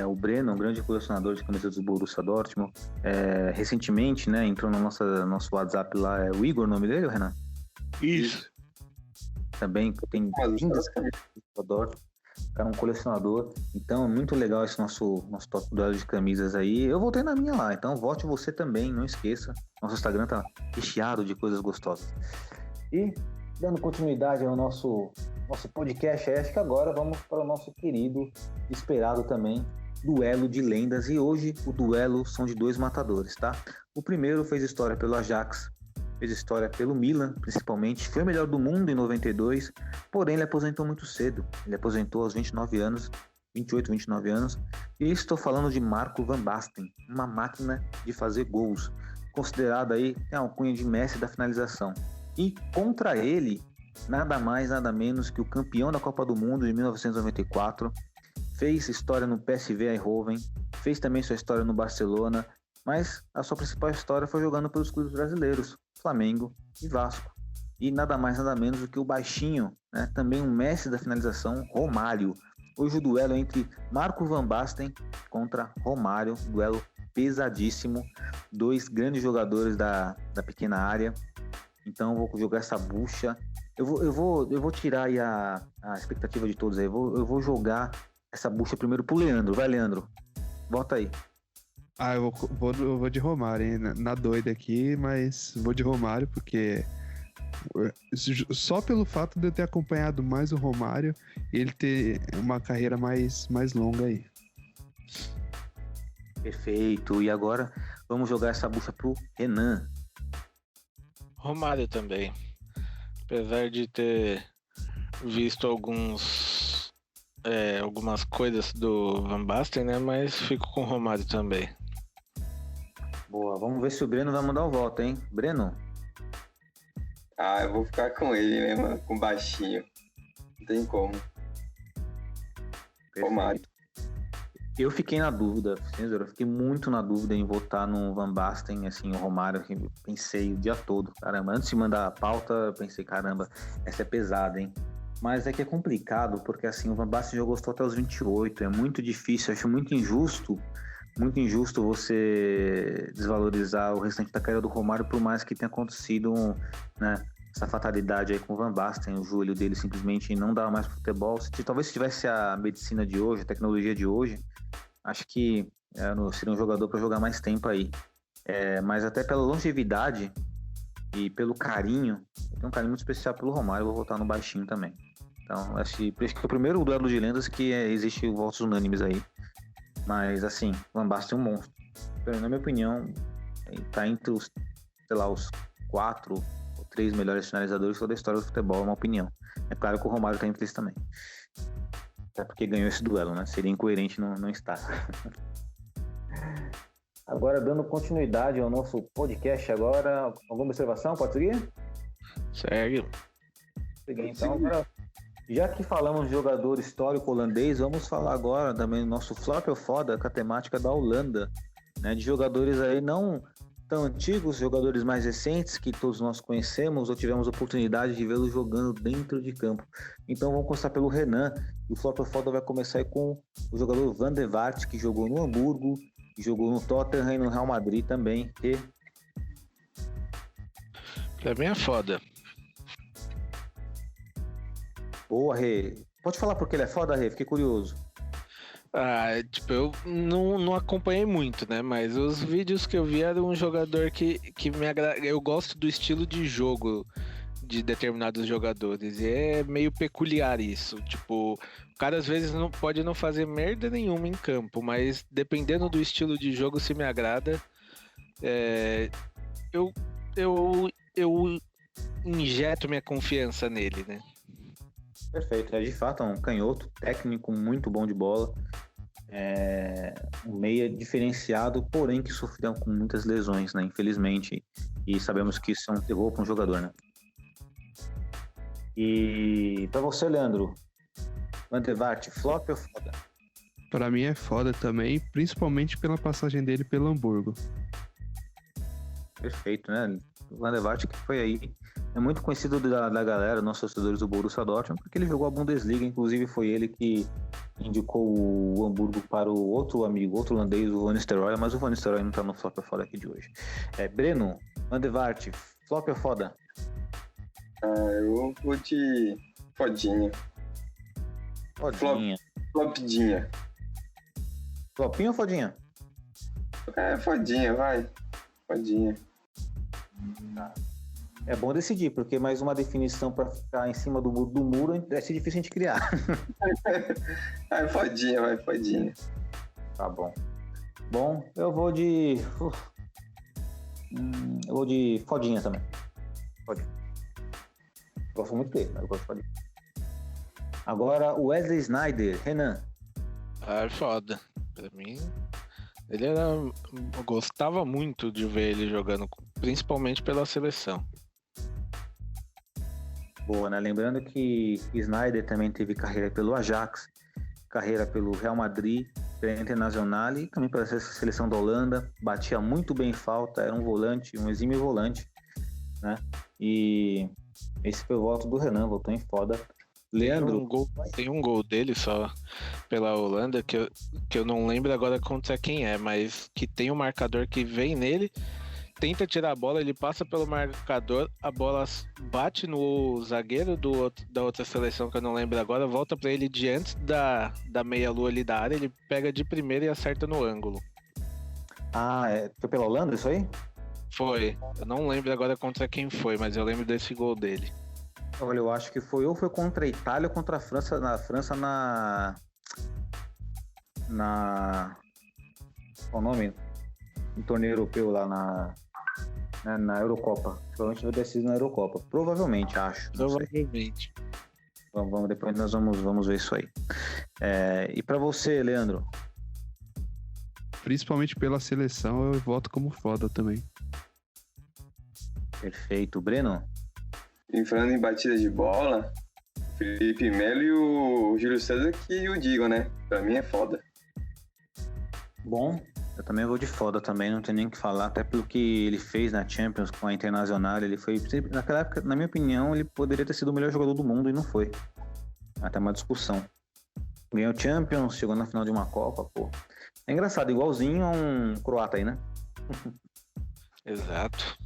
O Breno, um grande colecionador de camisas do Borussia Dortmund, recentemente, né, entrou no nosso WhatsApp lá, o Igor, o nome dele, Renan? Isso. Também tem 20 camisas do Dortmund. O cara é um colecionador, então é muito legal esse nosso top duelo de camisas aí. Eu voltei na minha lá, então vote você também, não esqueça. Nosso Instagram tá recheado de coisas gostosas. E dando continuidade ao nosso podcast, acho que agora vamos para o nosso querido, esperado também, duelo de lendas. E hoje o duelo são de dois matadores, tá? O primeiro fez história pelo Ajax, fez história pelo Milan, principalmente. Foi o melhor do mundo em 92, porém ele aposentou muito cedo. Ele aposentou aos 28, 29 anos. E estou falando de Marco Van Basten, uma máquina de fazer gols. Considerado aí, tem a alcunha de Messi da finalização. E contra ele, nada mais, nada menos que o campeão da Copa do Mundo de 1994. Fez história no PSV Eindhoven, fez também sua história no Barcelona, mas a sua principal história foi jogando pelos clubes brasileiros, Flamengo e Vasco. E nada mais, nada menos do que o baixinho, né, também um Messi da finalização, Romário. Hoje o duelo é entre Marco Van Basten contra Romário, duelo pesadíssimo, dois grandes jogadores da pequena área. Então eu vou jogar essa bucha. Eu vou tirar aí a expectativa de todos aí. Eu vou jogar essa bucha primeiro pro Leandro. Vai, Leandro. Volta aí. Eu vou de Romário, hein? Na doida aqui, mas vou de Romário porque só pelo fato de eu ter acompanhado mais o Romário e ele ter uma carreira mais longa aí. Perfeito. E agora vamos jogar essa bucha pro Renan. Romário também. Apesar de ter visto algumas coisas do Van Basten, né? Mas fico com o Romário também. Boa, vamos ver se o Breno vai mudar o voto, hein? Breno? Eu vou ficar com ele mesmo, com o baixinho. Não tem como. Romário. Eu fiquei na dúvida, eu fiquei muito na dúvida em votar no Van Basten, assim, o Romário, pensei o dia todo, caramba, antes de mandar a pauta, eu pensei, caramba, essa é pesada, hein? Mas é que é complicado, porque assim, o Van Basten já gostou até os 28, é muito difícil, acho muito injusto você desvalorizar o restante da carreira do Romário, por mais que tenha acontecido, né, essa fatalidade aí com o Van Basten, o joelho dele simplesmente não dava mais pro futebol. Talvez se tivesse a medicina de hoje, a tecnologia de hoje, acho que seria um jogador para jogar mais tempo aí. Mas até pela longevidade e pelo carinho, eu tenho um carinho muito especial pelo Romário, eu vou votar no baixinho também. Então, acho que é o primeiro duelo de lendas que existe votos unânimes aí. Mas, assim, Van Basten é um monstro. Na minha opinião, ele tá entre os 4 ou 3 melhores finalizadores de toda a história do futebol, é uma opinião. É claro que o Romário tá entre eles também. Até porque ganhou esse duelo, né? Seria incoerente não estar. Agora, dando continuidade ao nosso podcast agora, alguma observação? Pode seguir? Segue. Então, agora, já que falamos de jogador histórico holandês, vamos falar agora também do nosso flop ou foda com a temática da Holanda, né? De jogadores aí não tão antigos, jogadores mais recentes que todos nós conhecemos ou tivemos oportunidade de vê-los jogando dentro de campo. Então vamos começar pelo Renan, e o flop ou foda vai começar aí com o jogador Van der Vaart, que jogou no Hamburgo, que jogou no Tottenham e no Real Madrid também. Pra mim é foda. Boa, Rê. Pode falar porque ele é foda, Rê? Fiquei curioso. Eu não acompanhei muito, né? Mas os vídeos que eu vi era um jogador que me agrada. Eu gosto do estilo de jogo de determinados jogadores. E é meio peculiar isso. Tipo, o cara às vezes pode não fazer merda nenhuma em campo, mas dependendo do estilo de jogo, se me agrada. Eu injeto minha confiança nele, né? Perfeito, de fato é um canhoto técnico muito bom de bola, um meia diferenciado, porém que sofreu com muitas lesões, né, infelizmente, e sabemos que isso é um terror para um jogador, né. E para você, Leandro, Van der Vaart, flop ou foda? Para mim é foda também, principalmente pela passagem dele pelo Hamburgo. Perfeito, né? O Van der Vaart, que foi aí, é muito conhecido da galera, nossos torcedores do Borussia Dortmund, porque ele jogou a Bundesliga, inclusive foi ele que indicou o Hamburgo para o outro amigo, outro holandês, o Van Nistelrooy, mas o Van Nistelrooy não tá no flop ou foda aqui de hoje. Breno, Van der Vaart, flop ou foda? Eu vou de fodinha. Fodinha. Flopidinha. Flopinha ou fodinha? Fodinha, vai. Fodinha. É bom decidir, porque mais uma definição para ficar em cima do muro vai ser difícil a gente criar. Fodinha, vai, fodinha. Tá bom. Bom, eu vou de fodinha também. Fodinha. Gosto muito dele, mas eu gosto de fodinha. Agora, o Wesley Sneijder. Renan. Foda. Pra mim, eu gostava muito de ver ele jogando, principalmente pela seleção. Boa, né? Lembrando que Sneijder também teve carreira pelo Ajax, carreira pelo Real Madrid, pela Internacional e também pela seleção da Holanda. Batia muito bem falta, era um volante, um exímio volante, né? E esse foi o voto do Renan, votou em foda. Leandro? Tem um gol dele só pela Holanda, que eu não lembro agora contra quem é, mas que tem um marcador que vem nele, tenta tirar a bola, ele passa pelo marcador, a bola bate no zagueiro da outra seleção, que eu não lembro agora, volta pra ele de antes da meia-lua ali da área, ele pega de primeira e acerta no ângulo. Foi pela Holanda isso aí? Foi. Eu não lembro agora contra quem foi, mas eu lembro desse gol dele. Olha, eu acho que foi contra a Itália ou contra a França, qual o nome? No torneio europeu lá na Eurocopa. Provavelmente vai ter sido na Eurocopa. Provavelmente, acho. Provavelmente. Vamos, depois nós vamos ver isso aí. E pra você, Leandro? Principalmente pela seleção, eu voto como foda também. Perfeito. Breno? E falando em batida de bola, Felipe Melo e o Júlio César que o digam, né? Pra mim é foda. Bom, eu também vou de foda também, não tem nem o que falar, até pelo que ele fez na Champions com a Internacional, ele foi, naquela época, na minha opinião, ele poderia ter sido o melhor jogador do mundo e não foi. Até uma discussão. Ganhou Champions, chegou na final de uma Copa, pô. É engraçado, igualzinho a um croata aí, né? Exato.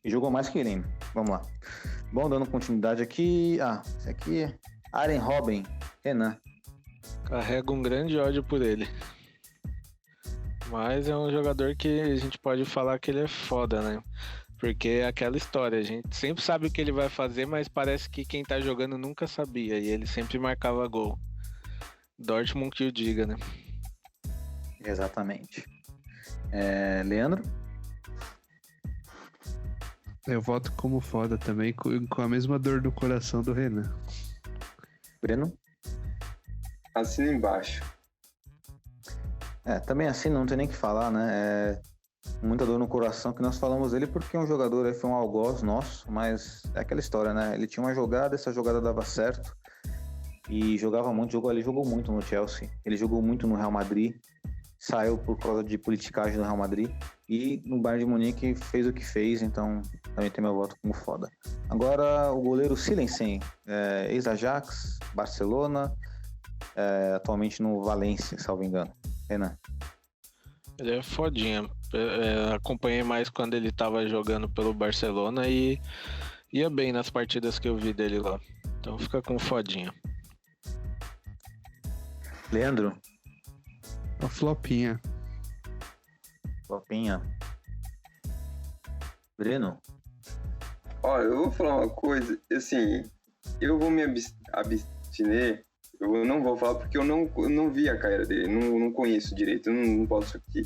E jogou mais que ele, hein? Vamos lá. Bom, dando continuidade aqui. Esse aqui é Arjen Robben, Renan. Carrega um grande ódio por ele. Mas é um jogador que a gente pode falar que ele é foda, né? Porque é aquela história, a gente sempre sabe o que ele vai fazer, mas parece que quem tá jogando nunca sabia. E ele sempre marcava gol. Dortmund que o diga, né? Exatamente. Leandro? Eu voto como foda também, com a mesma dor no coração do Renan. Breno? Assina embaixo. Também assim não tem nem o que falar, né? Muita dor no coração que nós falamos dele porque um jogador aí foi um algoz nosso, mas é aquela história, né? Ele tinha uma jogada, essa jogada dava certo e jogava muito, ele jogou muito no Chelsea, ele jogou muito no Real Madrid, saiu por causa de politicagem do Real Madrid e no Bayern de Munique fez o que fez, então também tem meu voto como foda. Agora o goleiro Silensen, ex-Ajax, Barcelona, atualmente no Valência, salvo engano. Renan? Ele é fodinha. Acompanhei mais quando ele tava jogando pelo Barcelona e ia bem nas partidas que eu vi dele lá. Então fica com fodinha. Leandro? A flopinha. Flopinha. Breno? Olha, eu vou falar uma coisa, assim, eu vou me abster. Eu não vou falar porque eu não vi a carreira dele, não conheço direito, eu não posso aqui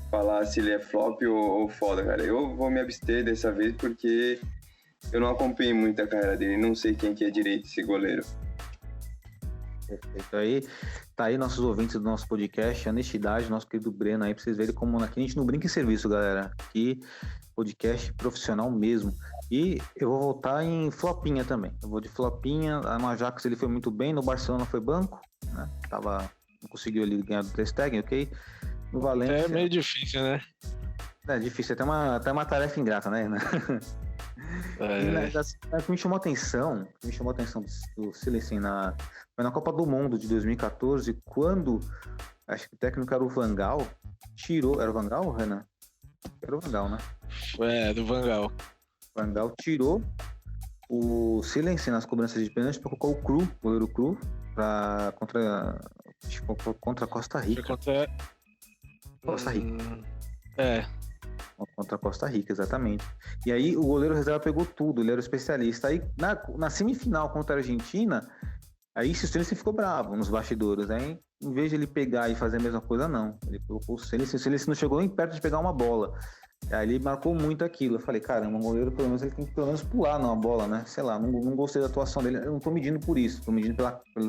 falar se ele é flop ou foda, cara. Eu vou me abster dessa vez porque eu não acompanhei muito a carreira dele, não sei quem que é direito esse goleiro. Perfeito. Tá aí nossos ouvintes do nosso podcast, a honestidade, nosso querido Breno aí, pra vocês verem como aqui a gente não brinca em serviço, galera. Aqui, podcast profissional mesmo. E eu vou voltar em flopinha também. Eu vou de flopinha, no Ajax ele foi muito bem, no Barcelona foi banco, né? Não conseguiu ali ganhar do Ter Stegen, ok? No Valência... É meio difícil, né? É difícil, até uma tarefa ingrata, né? O que me chamou a atenção do Silensen foi na Copa do Mundo de 2014, quando acho que o técnico era o Van Gaal, tirou. Era o Van Gaal, Renan? Era o Van Gaal, né? Do Van Gaal. O Van Gaal tirou o Silensen nas cobranças de pênalti para colocar o goleiro Cru, contra Costa Rica. Contra Costa Rica. Contra a Costa Rica, exatamente. E aí o goleiro reserva pegou tudo, ele era o especialista. Aí na semifinal contra a Argentina, aí o Silensen ficou bravo nos bastidores. Aí em vez de ele pegar e fazer a mesma coisa, não. Ele colocou o Silensen não chegou nem perto de pegar uma bola. Aí ele marcou muito aquilo. Eu falei, caramba, um goleiro pelo menos ele tem que pelo menos pular numa bola, né? Sei lá, não gostei da atuação dele. Eu não tô medindo por isso, tô medindo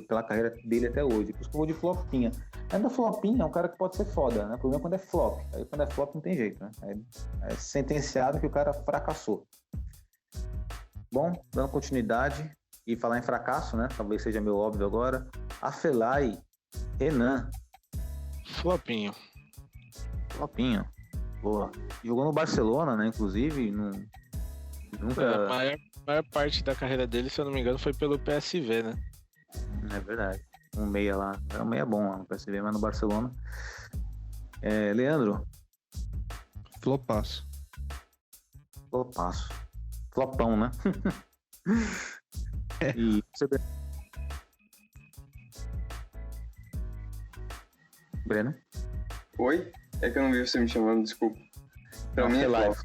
pela carreira dele até hoje. Por isso que eu vou de flopinha. Ainda flopinha é um cara que pode ser foda, né? O problema é quando é flop. Aí quando é flop não tem jeito, né? É sentenciado que o cara fracassou. Bom, dando continuidade e falar em fracasso, né? Talvez seja meio óbvio agora. Afelai, Renan. Flopinho. Boa. Jogou no Barcelona, né? Inclusive, nunca... A maior parte da carreira dele, se eu não me engano, foi pelo PSV, né? É verdade. Um meia lá. Era um meia bom lá no PSV, mas no Barcelona. Leandro? Flopaço. Flopaço. Flopão, né? E você... Breno? Oi? É que eu não vi você me chamando, desculpa. Pra mim é flop.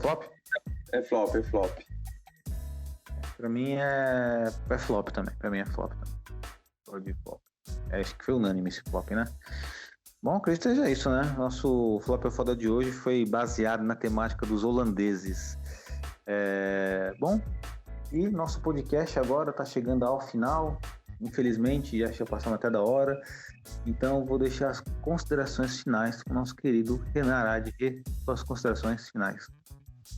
Flop? É flop. Pra mim é flop também. Pra mim é flop também. Flop. Acho que foi unânime esse flop, né? Bom, acredito que seja isso, né? Nosso flop ou foda de hoje foi baseado na temática dos holandeses. Bom, e nosso podcast agora está chegando ao final. Infelizmente, já está passando até da hora. Então, vou deixar as considerações finais com o nosso querido Renan Arade e suas considerações finais.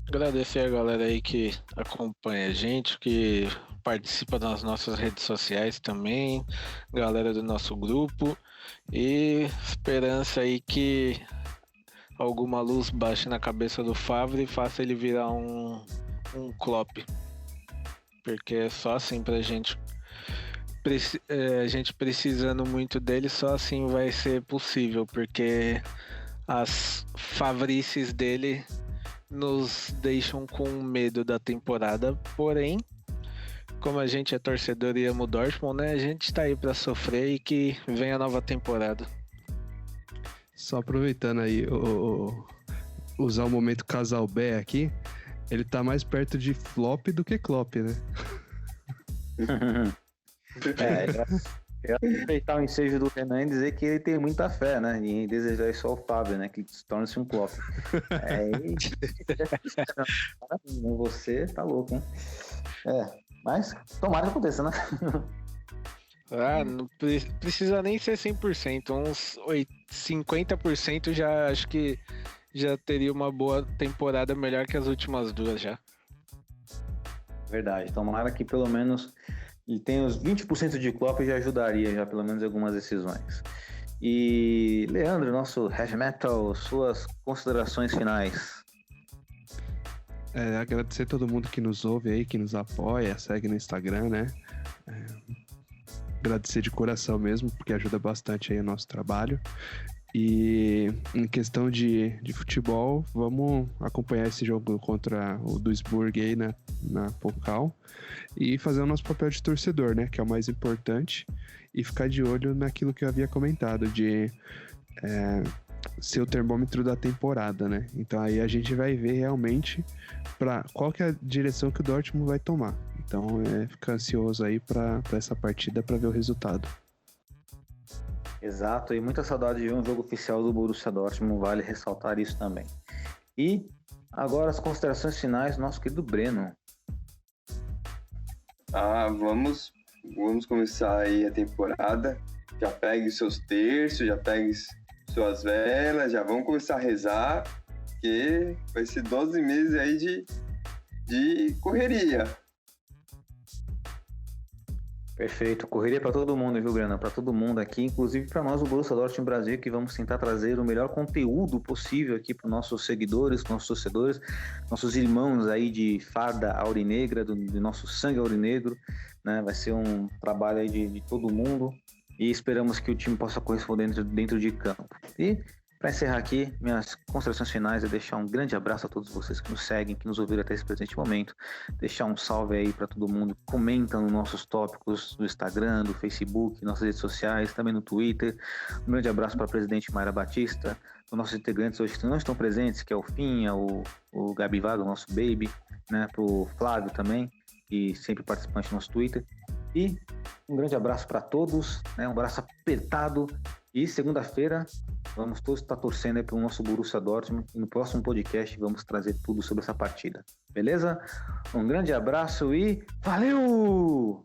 Agradecer a galera aí que acompanha a gente, que participa das nossas redes sociais também, galera do nosso grupo, e esperança aí que alguma luz baixe na cabeça do Favre e faça ele virar um Klopp, porque é só assim pra gente, a gente precisando muito dele, só assim vai ser possível, porque as favrices dele nos deixam com medo da temporada, porém, como a gente é torcedor e ama o Dortmund, né, a gente tá aí pra sofrer e que venha a nova temporada. Só aproveitando aí, usar o momento Casal Bé aqui, ele tá mais perto de flop do que Klopp, né? Eu ia aproveitar o ensejo do Renan e dizer que ele tem muita fé, né? E desejar isso ao Fábio, né? Que torne-se um Klopp. Você tá louco, hein? Mas tomara que aconteça, né? Não precisa nem ser 100%, uns 50% já acho que já teria uma boa temporada, melhor que as últimas duas já. Verdade, tomara que pelo menos ele tenha os 20% de Klopp, já ajudaria já pelo menos algumas decisões. E Leandro, nosso Heavy Metal, suas considerações finais. Agradecer a todo mundo que nos ouve aí, que nos apoia, segue no Instagram, né? Agradecer de coração mesmo, porque ajuda bastante aí o nosso trabalho. E em questão de futebol, vamos acompanhar esse jogo contra o Duisburg aí na Pokal e fazer o nosso papel de torcedor, né? Que é o mais importante, e ficar de olho naquilo que eu havia comentado, de ser o termômetro da temporada, né? Então aí a gente vai ver realmente qual que é a direção que o Dortmund vai tomar. Então fica ansioso aí para essa partida, para ver o resultado. Exato, e muita saudade de ver um jogo oficial do Borussia Dortmund, vale ressaltar isso também. E agora as considerações finais do nosso querido Breno. Vamos começar aí a temporada. Já pegue seus terços, já pegue suas velas, já vamos começar a rezar, porque vai ser 12 meses aí de correria. Perfeito, correria para todo mundo, viu, Breno? Para todo mundo aqui, inclusive para nós, o Borussia Dortmund Brasil, que vamos tentar trazer o melhor conteúdo possível aqui para nossos seguidores, nossos torcedores, nossos irmãos aí de farda aurinegra, do nosso sangue aurinegro, né? Vai ser um trabalho aí de todo mundo e esperamos que o time possa corresponder dentro de campo. E para encerrar aqui, minhas considerações finais é deixar um grande abraço a todos vocês que nos seguem, que nos ouviram até esse presente momento, deixar um salve aí para todo mundo, comenta nos nossos tópicos do Instagram, do Facebook, nossas redes sociais, também no Twitter. Um grande abraço para a presidente Mayra Batista, os nossos integrantes hoje que não estão presentes, que é o Finha, o Gabi Vaga, o nosso Baby, né, para o Flávio também, e sempre participante do nosso Twitter. E um grande abraço para todos, né, um abraço apertado. E segunda-feira vamos todos estar torcendo aí para o nosso Borussia Dortmund e no próximo podcast vamos trazer tudo sobre essa partida. Beleza? Um grande abraço e valeu!